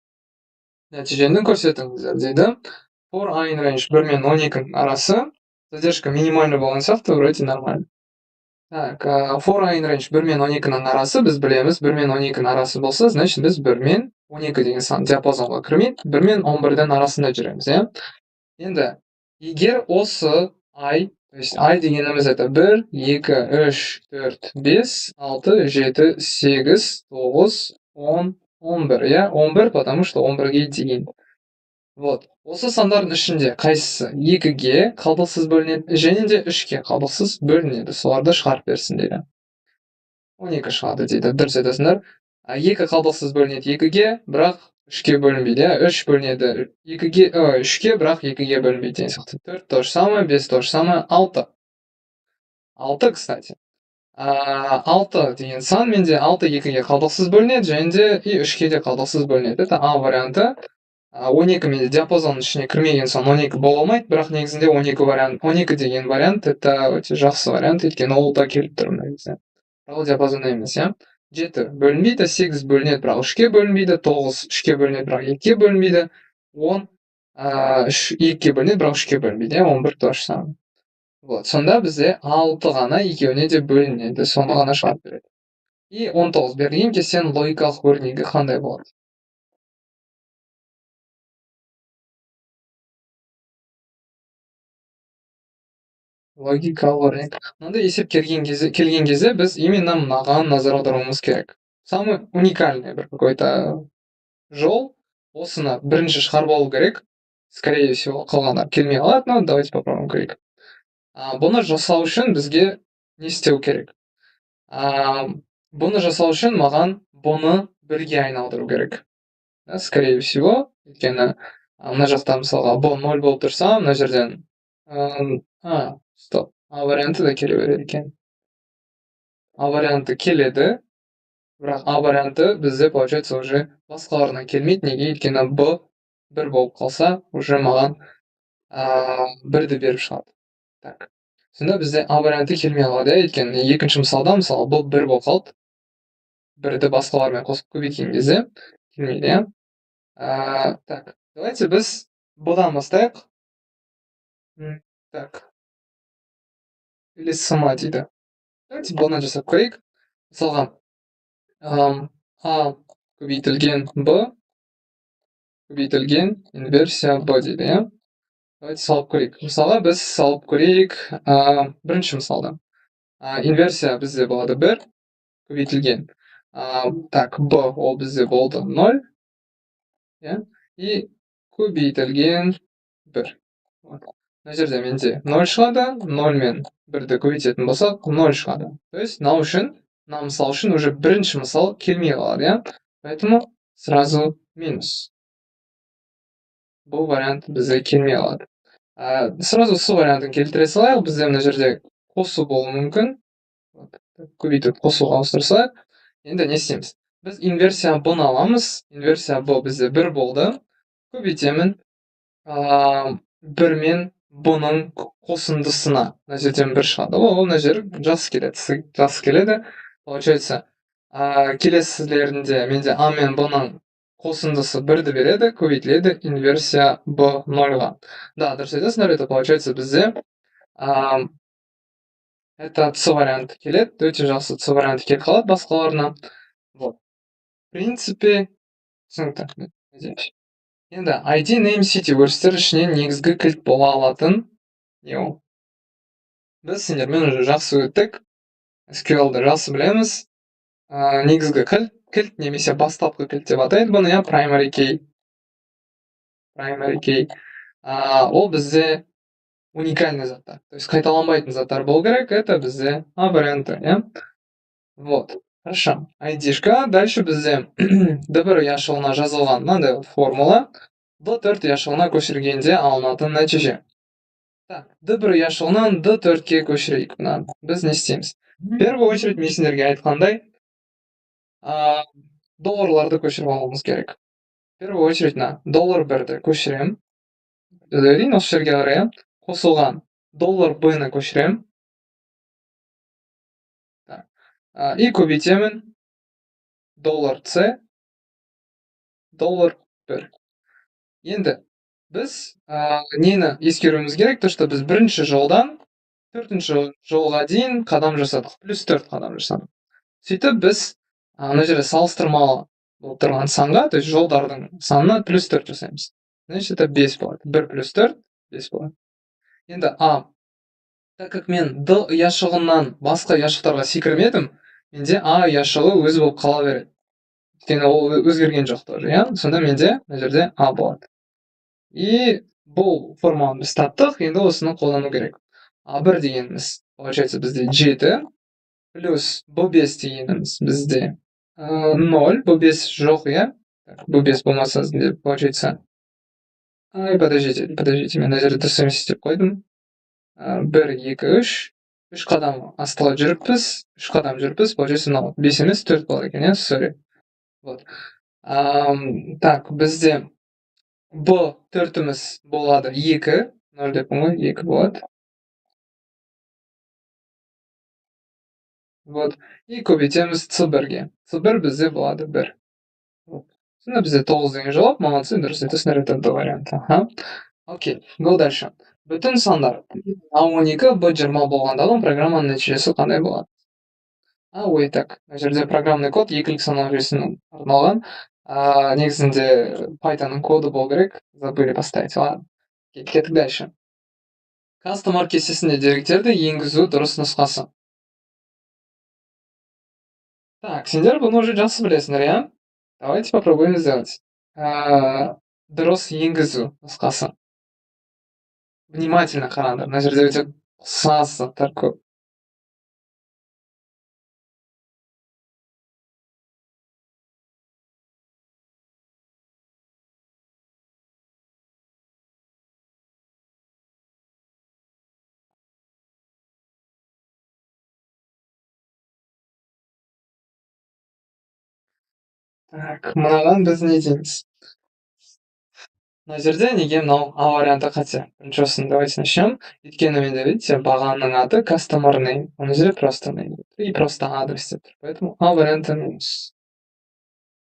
Нәтижені көрсетіңіздер дейді. For A in range 1 мен 12 арасы задержка минимальный болған сияқты, вроде нормально. Так, foreign range 1 мен 12-ның арасы, біз білеміз, 1 мен 12-ның арасы болса, значит, біз 1 мен 12 деген сан диапазонға кірмейді, 1 мен 11-дің арасында жүреміз, иә? Енді, егер осы ай, то есть ай дегеніміз это 1, 2, 3, 4, 5, 6, 7, 8, 9, 10, 11, иә? 11, потому что 11-ге дейін. Вот. Осы сандардың ішінде қайсысы 2-ге қалдықсыз бөлінеді, және де 3-ге қалдықсыз бөлінеді. Соларды шығарып берсін дейді. 12 шығады дейді. Дұрыс айтасыңдар. 2 қалдықсыз бөлінеді 2-ге, бірақ 3-ге бөлінбейді. 3 бөлінеді 2-ге, 3-ге, бірақ 2-ге бөлінбейді деген сияқты. 4 то же самое, 5 то же самое, 6. 6, кстати. 6 деген сан менде 6 2-ге қалдықсыз бөлінеді, және де 3-ге де қалдықсыз бөлінеді. Это А варианты. 12 менде диапазонның ішіне кірмеген сон 12 бола алмайды, бірақ негізінде 12 деген вариант это өте жақсы вариант, өйткені ол да келіп тұр мына кезде. Бірақ ол диапазонда емес, иә. 7 бөлінбейді, 8 бөлінеді, бірақ 3-ге бөлінбейді, 9 3-ге бөлінеді, бірақ 2-ге бөлінбейді, 10 2-ге бөлінеді, бірақ 3-ге бөлінбейді, 11 то же самое. Вот, сонда бізде 6 ғана екеуіне де бөлінеді, соны ғана шығарып береді. И 19 берілген кестенің логикалық өрнегі қандай болады? Логикалық өрнек. Мынандай есеп келген кезде біз именно мынаған назар аударуымыз керек. Самый уникальный бір какой-то жол осыны бірінші шығарып алу керек. Скорее всего, қалғандар келмей қалады, но давайте попробуем көрейік. Бұны жасау үшін бізге не істеу керек? Бұны жасау үшін маған бұны бірге айналдыру керек. Скорее всего, өйткені мына жақта мысалға бұл 0 болып тұрса, мына жерден стоп. А варианты да келе береді екен. А варианты келеді, бірақ А варианты бізде, получается, уже басқаларына келмейді. Неге? Өйткені Б 1 болып қалса, уже маған 1-ді беріп шығады. Так. Сонда бізде А варианты келмей қалады, өйткені екінші мысалда, мысалы, бұл 1 болып қалды. 1-ді басқалармен қосып көбейткен кезде келмейді, иә? Так, давайте біз бұдан бастайық. Так. Или сама дейді. Давайте бұны жасап көрейік. Мысалға, А көбейтілген Б көбейтілген инверсия Б дейді, иә? Давайте салып көрейік. Мысалға, біз салып көрейік бірінші мысалда. Инверсия бізде болады 1 көбейтілген. Так, Б ол бізде болды 0. иә? И көбейтілген 1. Мына жерде менде 0 шығады, 0 мен 1-ді көбейтетін болсақ, 0 шығады. То есть, мына мысал үшін уже бірінші мысал келмей қалады, иә? Поэтому сразу минус. Бұл вариант бізде келмей қалады. Сразу С вариантын келтіре салайық, бізде мына жерде қосу болуы мүмкін. Көбейтіп қосуға ауыстырсақ, енді не істейміз? Біз инверсия Б-ны аламыз. Инверсия Б бізде 1 болды. Көбейтемін 1 мен Б-ның қосындысына. Мына жерден 1 шығады. Ол мына жер жақсы келеді. Получается, келесілерінде менде А мен Б-ның қосындысы 1-ді береді, көбейтіледі инверсия Б 0-ға. Да, дұрыс айтасыңдар, это получается бізде это С варианты келеді, өте жақсы С варианты келіп қалады басқаларына. Вот. В принципе, түсінікті. Енді ID, name, city өрістер ішінен негізгі кілт бола алатын не ол? Біз сендермен уже жақсы өттік. SQL-ді жақсы білеміз. Негізгі кілт немесе бастапқы кілт деп атайды бұны, primary key. Primary key. Ол бізде уникальный заттар. То есть қайталанбайтын заттар болу керек, это бізде А варианты, иә? Вот. Хорошо. ID-шка. Дальше бізде D1 ұяшығына жазылған мынандай формула. D4 ұяшығына көшіргенде алынатын нәтиже. Так, D1 ұяшығынан D4-ке көшірейік. Біз не істейміз? В первую очередь, мен сендерге айтқандай, долларларды көшіріп алуымыз керек. В первую очередь, доллар 1-ді көшірем. Әрине, осы жерге қарай қосылған доллар Б-ны көшірем. И көбейтемін доллар С, доллар 1. Енді біз нені ескеруіміз керек, то что біз бірінші жолдан 4-ші жолға дейін қадам жасадық, плюс 4 қадам жасадық. Сөйтіп біз ана жерде салыстырмалы болып тұрған санға, то есть жолдардың санына плюс 4 жасаймыз. Значит, это 5 болады. 1 плюс 4 5 болады. Енді так как мен D ұяшығынан басқа ұяшықтарға секірмедім, менде A ұяшығы өзі болып қала береді. Өйткені ол өзгерген жоқ тоже, иә? Сонда менде мына жерде A болады. И бұл формуланы біз таптық, енді осыны қолдану керек. A1 дегеніміз, получается, бізде 7 плюс B5 дегеніміз бізде 0, B5 жоқ, иә? B5 болмаса, получается... Ай, подождите, мен мына жерде дұрыс емес істеп қойдым. 1, 2, 3. 3 қадам астыға жүріппіз, 3 қадам жүріппіз, получается, мынау 5 емес 4 болады екен, иә? Sorry. Вот. Так, бізде B 4-іміз болады 2, 0 деппін ғой, 2 болады. Вот. И көбейтеміз C1-ге. C1 бізде болады 1. Сонда бізде 9 деген жауап, молодцы, дұрыс айтасыңдар, это D варианты. Окей, go дальше. Бүтін сандар. A12, B20 болғандағы программаның нәтижесі қандай болады? Ой, так, мына жерде программный код екілік санау жүйесінің арналған. Негізінде Pythonның коды болу керек, забыли поставить. Ладно, кеттік дальше. Customer кестесінде деректерді енгізу дұрыс нұсқасы. Так, сендер бұны уже жақсы білесіңдер, иә? Давайте попробуем сделать. Дұрыс енгізу нұсқасы. Внимательно қараңдар, мына жерде өте ұқсас заттар көп. Так, мынаған біз не дейміз? Мына жерде неге мынау А варианты қате? Бірінші давайте начнем. Өйткені менде, видите, бағанның аты customer name. Мына жерде просто name. И просто адрес деп тұр. Поэтому А варианты минус.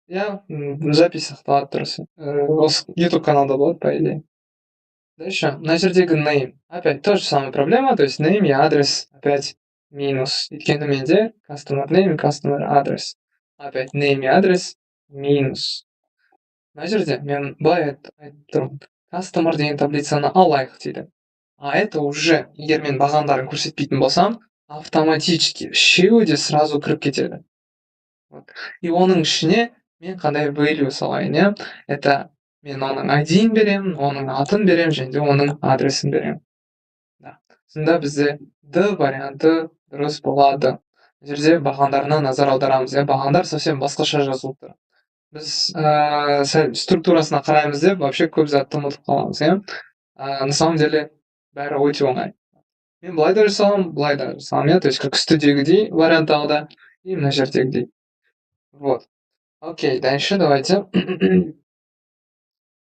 Я запись сақталады дұрыс. Осы YouTube каналда болады, по идее. Дальше, мына жердегі name. Опять то же самая проблема, то есть name и адрес опять минус. Өйткені менде customer name и customer адрес. Опять name и адрес минус. Мына жерде мен былай айттым. Customer деген таблицаны алайық дейді. А это уже, егер мен бағандарын көрсетпейтін болсам, автоматически үшеуі де сразу кіріп кетеді. И оның ішіне мен қандай value салайын, иә? Это мен оның ID-ін беремін, оның атын беремін, және де оның адресін беремін. Сонда бізде D варианты дұрыс болады. Жерде бағандарына назар аударамыз, иә? Бағандар совсем басқаша жазылып тұр. Біз структурасына қараймыз деп, вообще көп затты ұмытып қаламыз, иә? На самом деле, бәрі өте оңай. Мен былай да жасаламын, былай да жасаламын, иә? То есть, как үстідегідей варианттағыда, и мына жердегідей. Вот. Окей, дальше давайте.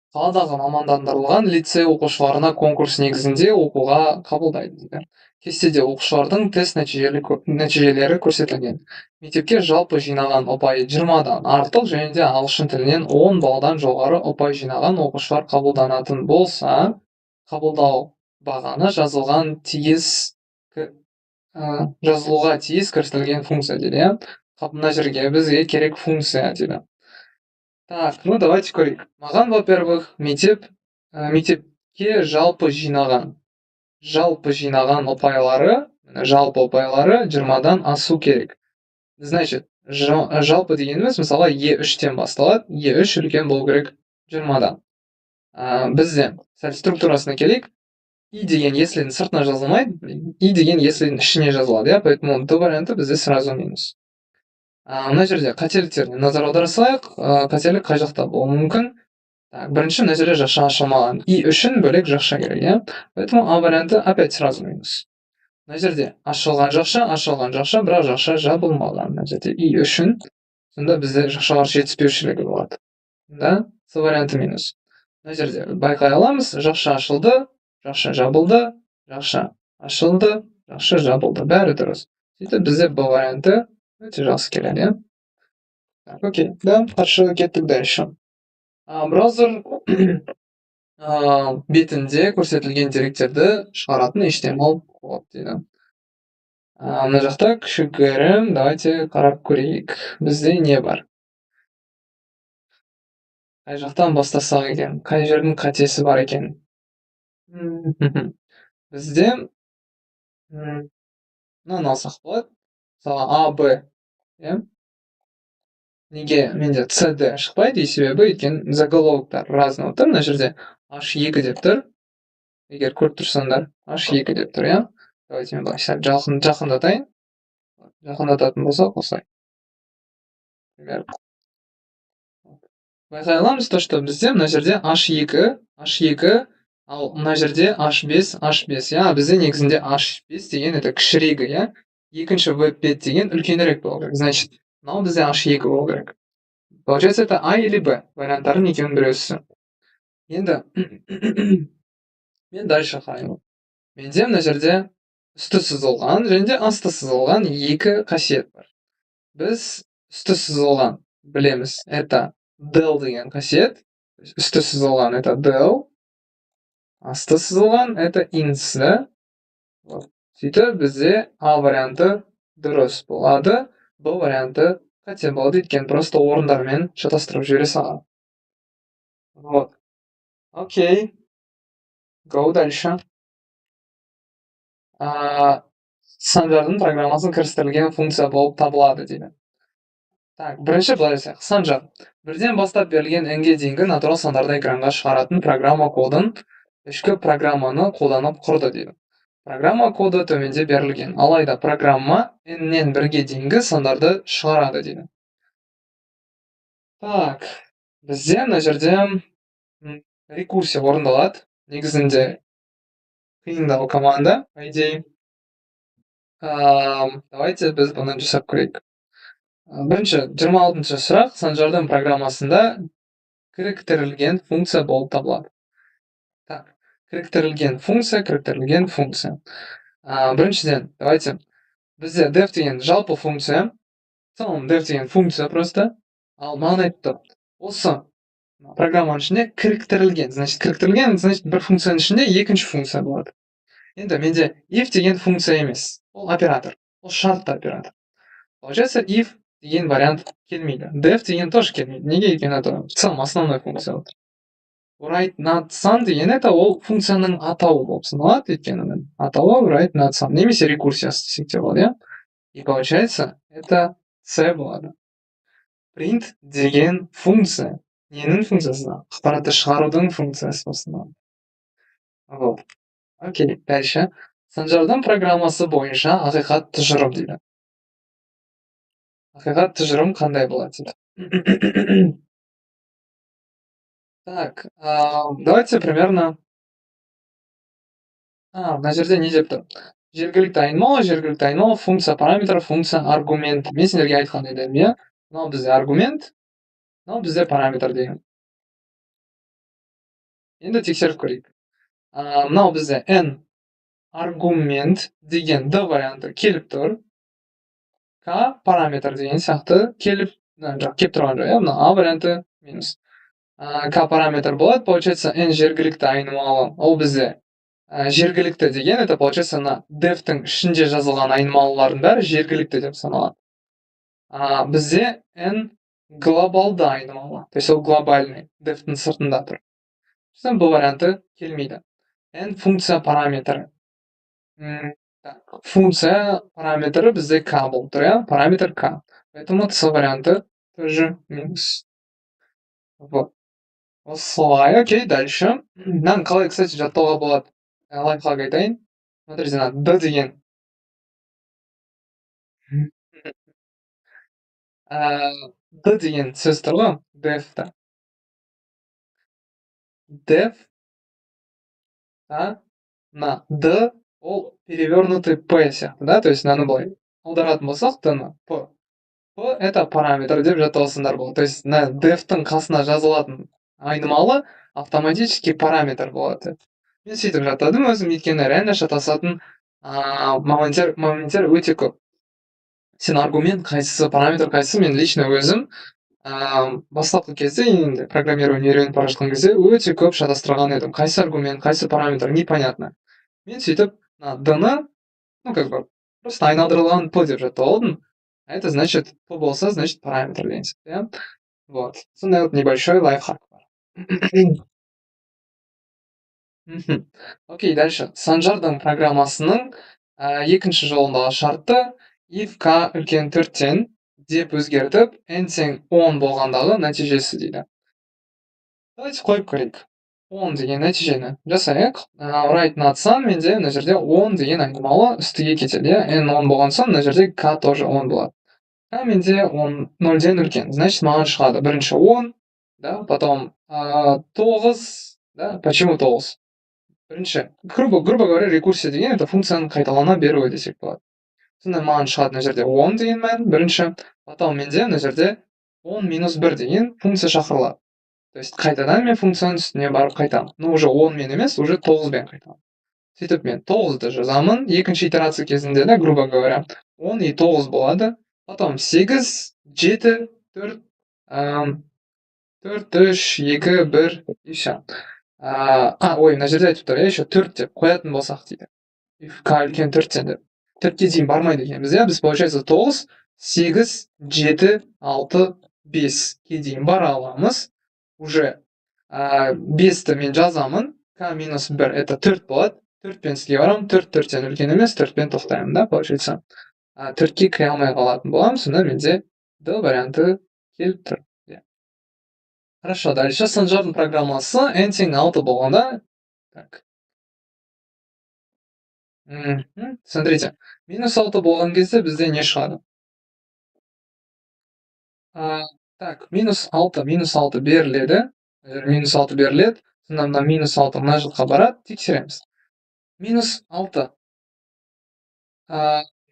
Қаладағы мамандандырылған лицей оқушыларына конкурс негізінде оқуға қабылдайды дейді. Кестеде оқушылардың тест нәтижелері көрсетілген. Мектепке жалпы жинаған ұпайы 20-дан артық және де ағылшын тілінен 10 балдан жоғары ұпай жинаған оқушылар қабылданатын болса, қабылдау бағаны жазылуға тиіс кірістірілген функция дейді. Мына жерге бізге керек функция дейді. Так, ну давайте көрейік. Маған, во-первых, мектепке жалпы жинаған ұпайлары 20-дан асу керек. Значит, жалпы дегеніміз, мысалы, Е3-тен басталады, Е3 үлкен болу керек 20-дан. Бізде сәл структурасына келейік. И деген еслінің сыртына жазылмайды, И деген еслінің ішіне жазылады, иә? Поэтому D варианты бізде сразу минус. Мына жерде қателіктеріне назар аударсақ, қателік қай жақта болуы мүмкін? Бірінші, мына жерде жақша ашылмаған. И үшін бөлек жақша керек, иә? Поэтому А варианты опять сразу минус. Мына жерде ашылған жақша, бірақ жақша жабылмаған. Мына жерде И үшін, сонда бізде жақшалар жетіспеушілігі болады. Да? С варианты минус. Мына жерде байқай аламыз, жақша ашылды, жақша жабылды, жақша ашылды, жақша жабылды. Бәрі дұрыс. Сөйтіп бізде Б варианты өте жақсы келеді, иә? Окей, да, қаршы кеттік дальше. Браузер бетінде көрсетілген деректерді шығаратын HTML код дейді. Мына жақта кішігірім, давайте қарап көрейік. Бізде не бар? Қай жақтан бастасақ екен? Қай жердің қатесі бар екен? Бізде мынаны алсақ болады. Мысалы А, Б, иә? Неге менде С, Д шықпайды? Себебі өйткені заголовоктар разный тұр. Мына жерде H2 деп тұр. Егер көріп тұрсаңдар, H2 деп тұр, иә? Давайте мен былай сәл жақындатайын. Жақындататын болсақ, осылай. Байқай аламыз, то, что бізде мына жерде H2, ал мына жерде H5, иә? Бізде негізінде H5 деген это кішірегі, иә? Екінші V5 деген үлкенірек болу керек. Значит, мынау бізде H2 болу керек. Получается, это А или Б варианттарын екеуін біреусі. Енді мен дальше қараймын. Менде мына жерде үсті сызылған және де асты сызылған екі қасиет бар. Біз үсті сызылған білеміз. Это del деген қасиет. Үсті сызылған это del. Асты сызылған это ins, да? Сөйтіп бізде А варианты дұрыс болады, Б варианты қате болады, өйткені просто орындармен шатастырып жібере салған. Вот. Окей. Go дальше. Санжардың программасын кірістірілген функция болып табылады дейді. Так, бірінші былай жасайық. Санжар. Бірден бастап берілген n-ге дейінгі натурал сандарды экранға шығаратын программа кодын ішкі программаны қолданып құрды дейді. Программа коды төменде берілген. Алайда программа n-нен 1-ге дейінгі сандарды шығарады дейді. Так, бізде мына жерде рекурсия орындалады. Негізінде қиындау команда, по идее. Давайте біз бұны жасап көрейік. Бірінші, 26-шы сұрақ санжардың программасында кіріктірілген функция болып табылады. Так, кіріктірілген функция. Біріншіден, давайте, бізде def деген жалпы функция, в целом def деген функция просто, ал маған айтты, осы программаның ішінде кіріктірілген, значит, бір функцияның ішінде екінші функция болады. Енді менде if деген функция емес, ол оператор, ол шартты оператор. Получается, if деген вариант келмейді. Def деген тоже келмейді. Неге екені это в целом основной функция. Write not sun деген это ол функцияның атауы болып саналады, өйткені атауы write not sun, немесе рекурсиясы десек те болады, иә? И получается, это C болады. Print деген функция. Ненің функциясы? Ақпаратты шығарудың функциясы болып саналады. Вот. Окей, дальше. Санжардың программасы бойынша ақиқат тұжырым дейді. Ақиқат тұжырым қандай болады дейді. Так, давайте примерно... мына жерде не депті? Жергілікті айнымалы, функция параметр, функция аргумент. Мен сендерге айтқан едім, иә? Мынау бізде аргумент, мынау бізде параметр деген. Енді тексеріп көрейік. Мынау бізде n аргумент деген d варианты келіп тұр. K параметр деген сияқты келіп тұрған жоқ, иә? Мына A варианты минус. K параметр болады, получается, n жергілікті айнымалы. Ол бізде жергілікті деген, это получается, на def-тің ішінде жазылған айнымалылардың бәрі жергілікті деп саналады. Бізде n глобалды айнымалы, то есть ол глобальный, def-тің сыртында тұр. Бұл варианты келмейді. n функция параметрі. Функция параметрі бізде k болып тұр, иә? Параметр k. Поэтому c варианты тоже минус. Вот. Осылай, окей, дальше. Мынаны қалай, кстати, жаттауға болады? Лайфхак айтайын. Смотрите, на d деген. D деген сөз тұр ғой, def-та. Def, на d ол перевернутый p сияқты, да? То есть, мынаны былай аударатын болсақ, d-ны p. P это параметр деп жатталсындар болады. То есть, на def-тің қасына жазылатын айнымалы автоматически параметр болады. Мен сөйтіп жаттадым өзім, өйткені реально шатасатын моменттер өте көп. Сен аргумент қайсысы, параметр қайсысы, мен лично өзім бастапқы кезде, енді программирование үйреніп бара жатқан кезде өте көп шатастырған едім. Қайсы аргумент, қайсы параметр, непонятно. Мен сөйтіп d-ны, просто айналдырылған p деп жаттап алдым. А это значит, p болса, значит параметр деген сияқты, иә. Вот. Сондай вот небольшой лайфхак бар. Мгм. Окей, дальше. Санжардың программасының екінші жолындағы шарты if k үлкен 4-тен деп өзгертіп, n тең 10 болғандағы нәтижесі дейді. Давайте қойып көрейік. 10 деген нәтижені жасайық. Write not sun менде мына жерде 10 деген айнымалы үстіге кетеді, иә. n 10 болған соң мына жерде k тоже 10 болады. K менде 10 0-ден үлкен. Значит, маған шығады бірінші 10, да, потом 9, да, почему 9? Бірінші, грубо говоря, рекурсия деген это функцияның қайталана беруі десек болады. Сонда маған шығады мына жерде 10 деген мән бірінші, потом менде мына жерде 10 минус 1 деген функция шақырылады. То есть қайтадан мен функцияның үстіне барып қайтамын. Но уже 10 мен емес, уже 9 бен қайтамын. Сөйтіп мен 9-ды жазамын. Екінші итерация кезінде де, грубо говоря, 10 и 9 болады. Потом 8, 7, 4, 4, 3, 2, 1 и все. Ой, мына жерде айтып тұр, еще 4 деп қоятын болсақ дейді. If k үлкен 4-тен деп. 4-ке дейін бармайды екенбіз, иә? Біз, получается, 9, 8, 7, 6, 5-ке дейін бара аламыз. Уже 5-ті мен жазамын. K минус 1 это 4 болады. 4 пен сізге барамын. 4 4-тен үлкен емес, 4 пен тоқтаймын, да, получается. 4-ке кіре алмай қалатын боламын. Сонда менде D варианты келіп тұр. Хорошо, дальше Санжардың программасы n тең 6 болғанда. Так. Смотрите, минус 6 болған кезде бізде не шығады? Так, минус 6 беріледі. Минус 6 беріледі. Сонда мына минус 6 мына жаққа барады, тексереміз. Минус 6.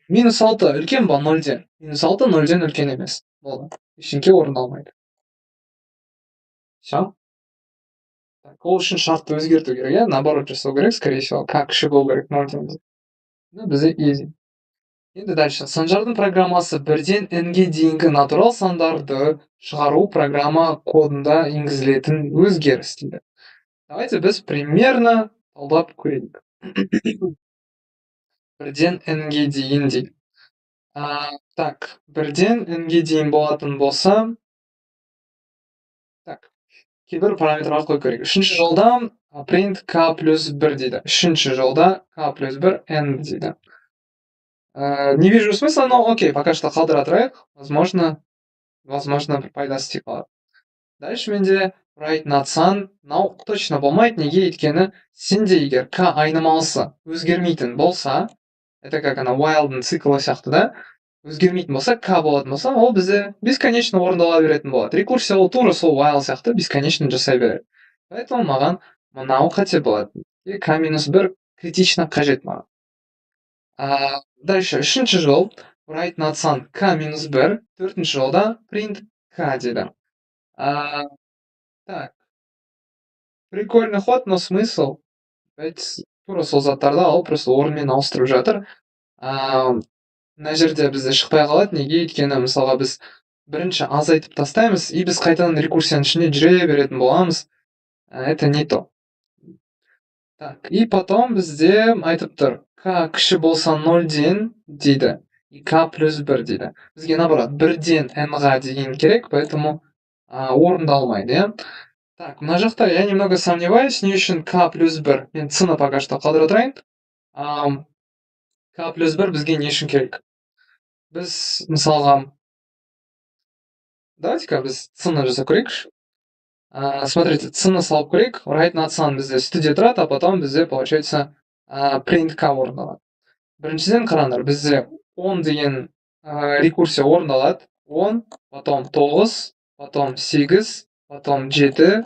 Минус 6 үлкен ба 0-ден? Минус 6 0-ден үлкен емес. Болды. Ештеңке орындалмайды. Все. Так, ол үшін шартты өзгерту керек, иә? Наоборот жасау керек, скорее всего. K кіші болу керек 0-ден. Бізде easy. Енді дальше. Санжардың программасы 1-ден n-ге дейінгі натурал сандарды шығару программа кодында енгізілетін өзгеріс дейді. Давайте біз примерно талдап көрейік. 1-ден n-ге дейін дейді. Так, 1-ден n-ге дейін болатын болса, так, кейбір параметрлар қойып көрейік. Үшінші жолда print k плюс 1 дейді. Үшінші жолда k плюс 1 n дейді. Не вижу смысла, но окей, пока что қалдыра тұрайық. Возможно, пайдасы тиіп қалады. Дальше менде write not sun, мынау точно болмайды. Неге? Өйткені сенде егер k айнымалысы өзгермейтін болса, это как ана while'дың циклы сияқты, да? Өзгермейтін болса, k болатын болса, ол бізде бесконечно орындала беретін болады. Рекурсия ол тура сол while сияқты бесконечно жасай береді. Поэтому маған мынау қате болады. k минус 1 критично қажет маған. Дальше, үшінші жол write not sun k минус 1, төртінші жолда print k дейді. Так. Прикольный ход, но смысл? Тура сол заттарды алып, просто орынмен ауыстырып жатыр. Мына жерде бізде шықпай қалады. Неге? Өйткені мысалға біз бірінші азайтып тастаймыз, и біз қайтадан рекурсияның ішінде жүре беретін боламыз. Это не то. Так, и потом бізде айтып тұр. K кіші болса 0-ден дейді. И K плюс 1 дейді. Бізге наоборот 1-ден n-ға дейін керек, поэтому орындалмайды, иә? Так, мына жақта я немного сомневаюсь, не үшін k плюс 1. Мен c-ны пока что қалдыра тұрайын. K плюс 1 бізге не үшін керек? Біз мысалға, давайте-ка біз c-ны жасап көрейікші. Смотрите, c-ны салып көрейік. Write not sun бізде үстіде тұрады, а потом бізде, получается, print k орындалады. Біріншіден қараңдар, бізде 10 деген рекурсия орындалады. 10, потом 9, потом 8, потом 7, 6,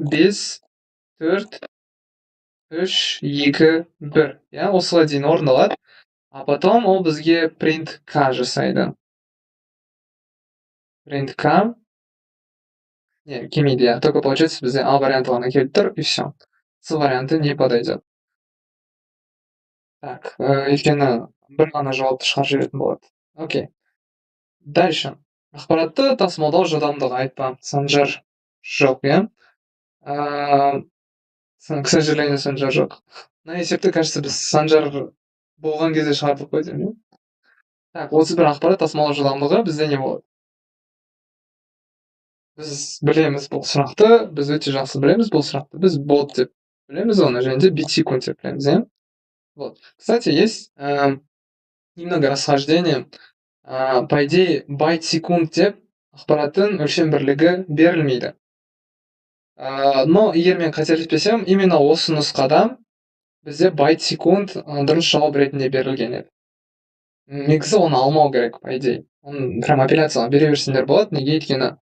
5, 4, 3, 2, 1. Я осыға дейін орындалады. А потом ол бізге print k жасайды. Print k. Не, келмейді, я. Только получается бізде A варианты ғана келіп тұр, и все. C варианты не подойдет. Так, өйткені бір ғана жауапты шығарып жіберетін болады. Окей. Дальше. Ақпаратты тасымалдау жылдамдығы айтпа. Санжар жоқ, иә? К сожалению, санжар жоқ. На есепті, кажется, біз санжар болған кезде шығардық қой деймін, иә. Так, 31 ақпарат тасымалдау жылдамдығы бізде не болады? Біз білеміз бұл сұрақты, біз өте жақсы білеміз бұл сұрақты. Біз бот деп білеміз оны, және де бит-секунд деп білеміз, иә. Вот. Кстати, есть немного расхождение. По идее, байт-секунд деп ақпараттың өлшем бірлігі берілмейді. Но егер мен қателеспесем, именно осы нұсқада бізде байт-секунд дұрыс жауап ретінде берілген еді. Негізі оны алмау керек, по идее. Оны прям апелляцияға бере берсеңдер болады. Неге? Өйткені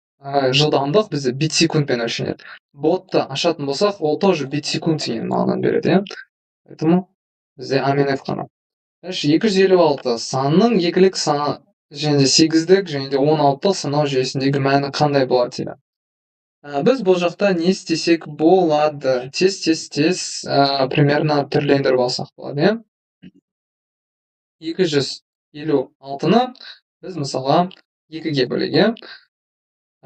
жылдамдық бізде бит-секундпен өлшенеді. Ботты ашатын болсақ, ол тоже бит-секунд деген мағынаны береді, иә. Поэтому бізде А мен Ф қана. 256 санның екілік саны және де 8-дік және де 16-дық санау жүйесіндегі мәні қандай болады дейді. Біз бұл жақта не істесек болады? Тез примерно түрлендіріп алсақ болады, иә. 256-ны біз мысалға 2-ге бөлеге.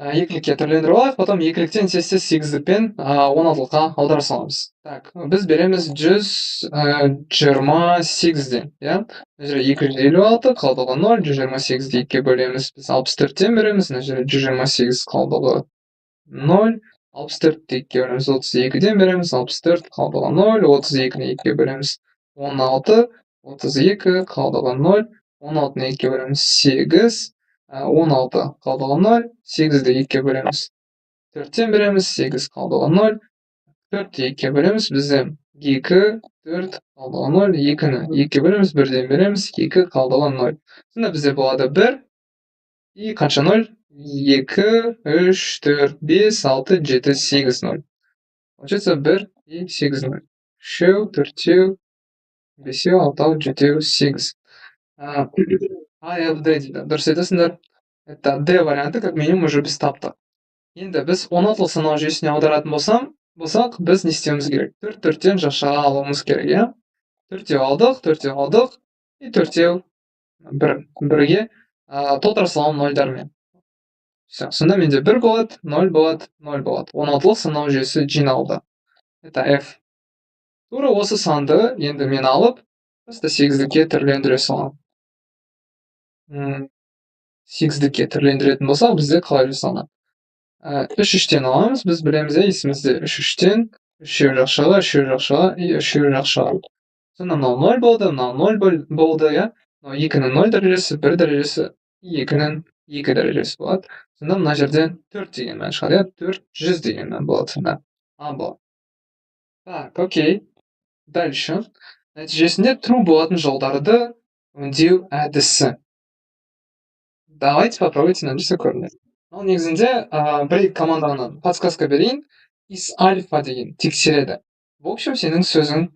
Екілікке түрлендіріп алайық, потом екіліктен тез 8-дікпен 16-ға аудара саламыз. Так, біз береміз 128-ден, иә. 256 қалдығы 0, 128-ді 2-ге бөлеміз, біз 64-тен береміз, 128 қалдығы 0, 64-ді 2-ге бөлеміз, 32-ден береміз, 64 қалдығы 0, 32-ні 2-ге бөлеміз, 16, 32 қалдығы 0, 16-ны 2-ге бөлеміз, 8, 16 қалдығы 0, 8-ді 2-ге бөлеміз, 4-тен береміз, 8 қалдығы 0, 4-ті 2-ге бөлеміз, бізде 2, 4 қалдығы 0, 2-ні 2-ге бөлеміз, 1-ден береміз, 2 қалдығы 0. Сонда бізде болады 1, и қанша 0? 2, 3, 4, 5, 6, 7, 8, 0. Получается 1 и 8, 0. 3, 4, 5, 6, 7, 8. А, F, D дейді. Дұрыс айтасыңдар. Это D варианты как минимум уже біз таптық. Енді біз 16 санау жүйесіне аударатын болсақ, біз не істеуіміз керек? 4-тен жақшаға алуымыз керек, иә? 4-еу алдық, и 4-еу 1-ге толтыра саламын нольдармен. Сонда менде 1 болады, 0 болады, 0 болады. 16-лық санау жүйесі жиналды. Это F. Тура осы санды енді мен алып, просто 8-дікке түрлендіре саламын. 8-дікке түрлендіретін болсақ, бізде қалай жасалынады? 3-3-тен аламыз, біз білеміз, есімізде 3-3-тен, 3-еу жақшаға, и 3-еу жақшаға. Сонда мынау 0 болды, мынау 0 болды, иә. 2-нің 0 дәрежесі, 1 дәрежесі, 2-нің 2 дәрежесі болады. Сонда мына жерден 4 деген мән шығады, 400 деген мән болады сонда. А болады. Так, окей. Дальше. Нәтижесінде true болатын жолдарды өңдеу әдісі. Давайте попробуйте написать көрінеді. Ал негізінде бір команданың подсказка берейін. Is альфа деген тексереді. В общем, сенің сөзің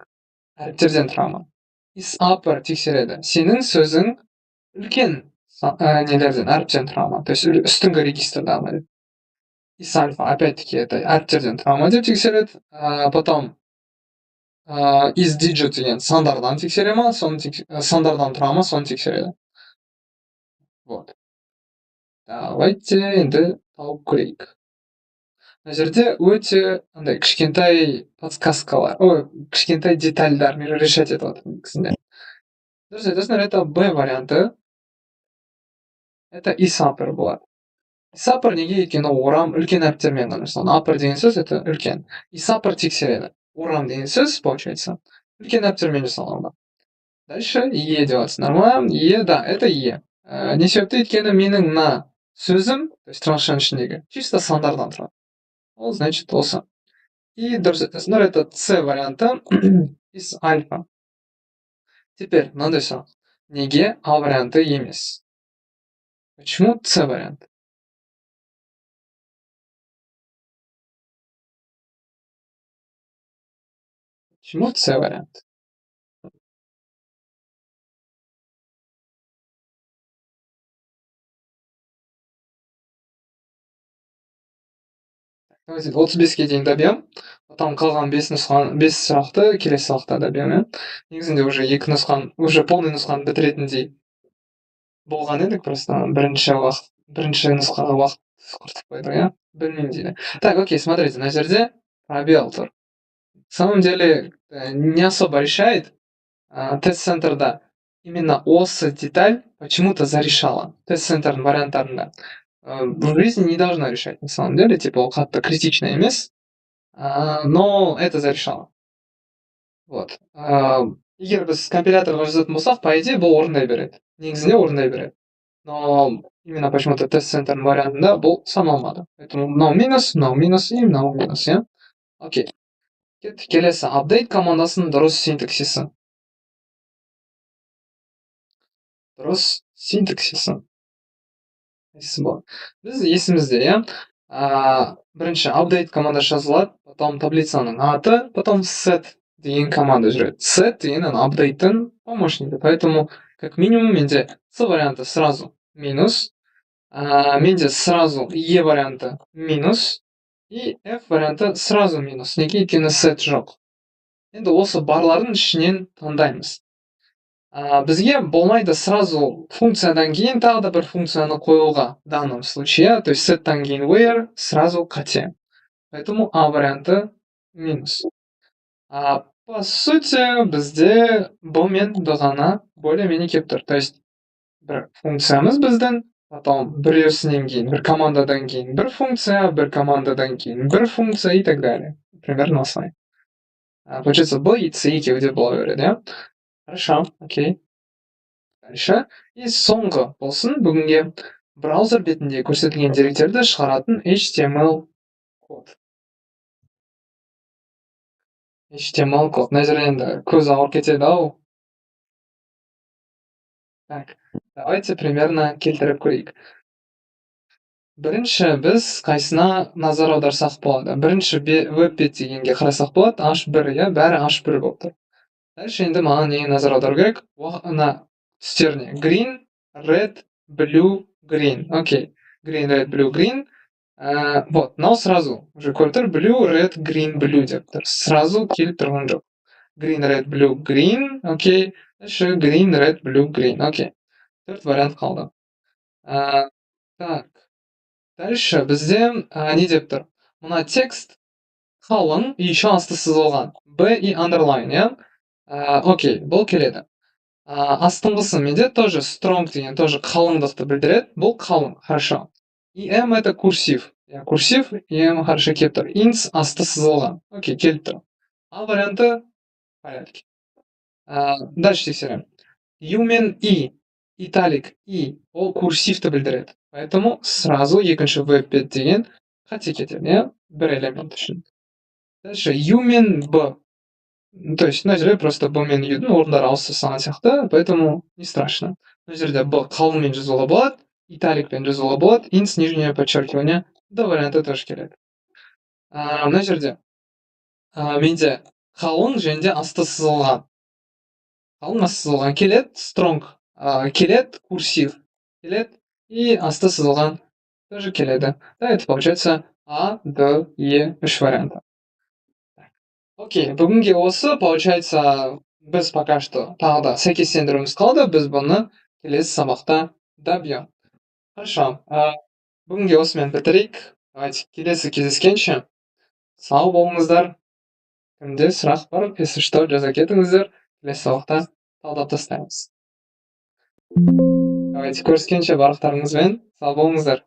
әріптерден тұрама. Is upper тексереді. Сенің сөзің үлкен нелерден әріптен тұрама. То есть үстіңгі регистрдағы. Is альфа, опять-таки, это әріптерден тұрама деп тексереді. Потом is digit деген сандардан тексере ма, сандардан тұрама, соны тексереді. Вот. Давайте енді тауып көрейік. Мына жерде өте андай кішкентай подсказкалар, кішкентай детальдар решать етіп отыр негізінде. Дұрыс айтасыңдар, это Б варианты. Это is upper болады. Is upper неге екені орам үлкен әріптермен ғана жасалады. Upper деген сөз это үлкен. Is upper тексереді. Орам деген сөз, получается, үлкен әріптермен жасалған. Дальше Е деп жатсыңдар ма? Е, да, это Е. Не себепті? Өйткені менің мына сөзім, то есть траншаның ішіндегі, чисто сандардан тұрады. Ол, значит, осы. И дұрыс айтасыңдар, это С варианты is альфа. Теперь, мынандай сұрақ. Неге А варианты емес? Почему С вариант? Почему С вариант? Давайте 35-ге дейін добьем. Потом қалған 5 сұрақты келесі сабақта добьем. Негізінде уже 2 нұсқан, уже полный нұсқаны бітіретіндей болған едік, просто бірінші нұсқаға уақыт құртып қойдық, иә? Білмеймін дейді. Так, окей, смотрите, на жерде пробел тұр. На самом деле не особо решает. тест-центрда именно осы деталь почему-то зарешала. Тест-центрдің варианттарында. В жизни не должна решать, на самом деле, типа, ол қатты критичный емес, но это зарешало. Вот. Егер біз компиляторға жазатын болсақ, по идее, бұл орындай береді. Негізінде орындай береді. Но именно почему-то тест-центрдің вариантында бұл саналмады. Поэтому мынау минус и мынау минус, иә? Окей. Кеттік келесі. Update командасының дұрыс синтаксисі. Дұрыс синтаксисі. Біз есімізде, иә? Бірінші update командасы жазылады, потом таблицаның аты, потом set деген команда жүреді. Set деген update'тың помощнигі. Поэтому, как минимум, менде C варианты сразу минус, менде сразу E варианты минус, и F варианты сразу минус. Неге өйткені set жоқ. Енді осы барлардың ішінен таңдаймыз. Бізге болмайды сразу функциядан кейін тағы да бір функцияны қоюға в данном случае, то есть settан кейін where сразу қате. Поэтому А варианты минус. По сути, бізде Б мен Д ғана более-менее келіп тұр. То есть бір функциямыз біздің, потом біреусінен кейін, бір командадан кейін бір функция, бір командадан кейін бір функция и так далее. Примерно осылай. Получается, Б и С екеуде бола береді, иә? Хорошо, окей. Дальше. И соңғы болсын бүгінге браузер бетінде көрсетілген деректерді шығаратын HTML код. HTML код. Мына жерде енді көз ауырып кетеді-ау. Так, давайте примерно келтіріп көрейік. Бірінші біз қайсына назар аударсақ болады. Бірінші веб-бет дегенге қарасақ болады. H1, иә, бәрі H1 болып тұр. Дальше енді маған неге назар аудару керек? Ана түстеріне. Green, red, blue, green. Окей. Green, red, blue, green. Вот, мынау сразу уже көріп тұр. Blue, red, green, blue деп тұр. Сразу келіп тұрған жоқ. Green, red, blue, green. Окей. Дальше green, red, blue, green. Окей. Төрт вариант қалды. Так. Дальше бізде не деп тұр? Мына текст қалың и еще асты сызылған. B и underline, иә? Окей, бұл келеді. Астыңғысы менде тоже strong деген тоже қалыңдықты білдіреді. Бұл қалың, хорошо. И M это курсив. Курсив, и M хорошо келіп тұр. Ints асты сызылған. Окей, келіп тұр. А варианты в порядке. Дальше тексерем. U мен I, италик I, ол курсивті білдіреді. Поэтому сразу екінші веб-бет деген қате кетеді, иә? Бір элемент үшін. Дальше U мен B. То есть мына жерде просто B мен U-дің орындары ауыстырылған сияқты, поэтому не страшно. Мына жерде B қалыңмен жазуға болады, италикпен жазуға болады, ints нижнее подчеркивание, D варианты тоже келеді. Мына жерде менде қалың және де асты сызылған. Қалың асты сызылған келеді, strong келеді, курсив келеді, и асты сызылған тоже келеді. Да, это получается А, Д, Е, 3 варианта. Окей, бүгінге осы, получается, біз пока что тағы да сәйкестендіруіміз қалды, біз бұны келесі сабақта добьем. Хорошо, бүгінге осымен бітірейік. Давайте келесі кездескенше сау болыңыздар. Кімде сұрақ бар, если что, жаза кетіңіздер, келесі сабақта талдап тастаймыз. Давайте көріскенше барлықтарыңызбен сау болыңыздар.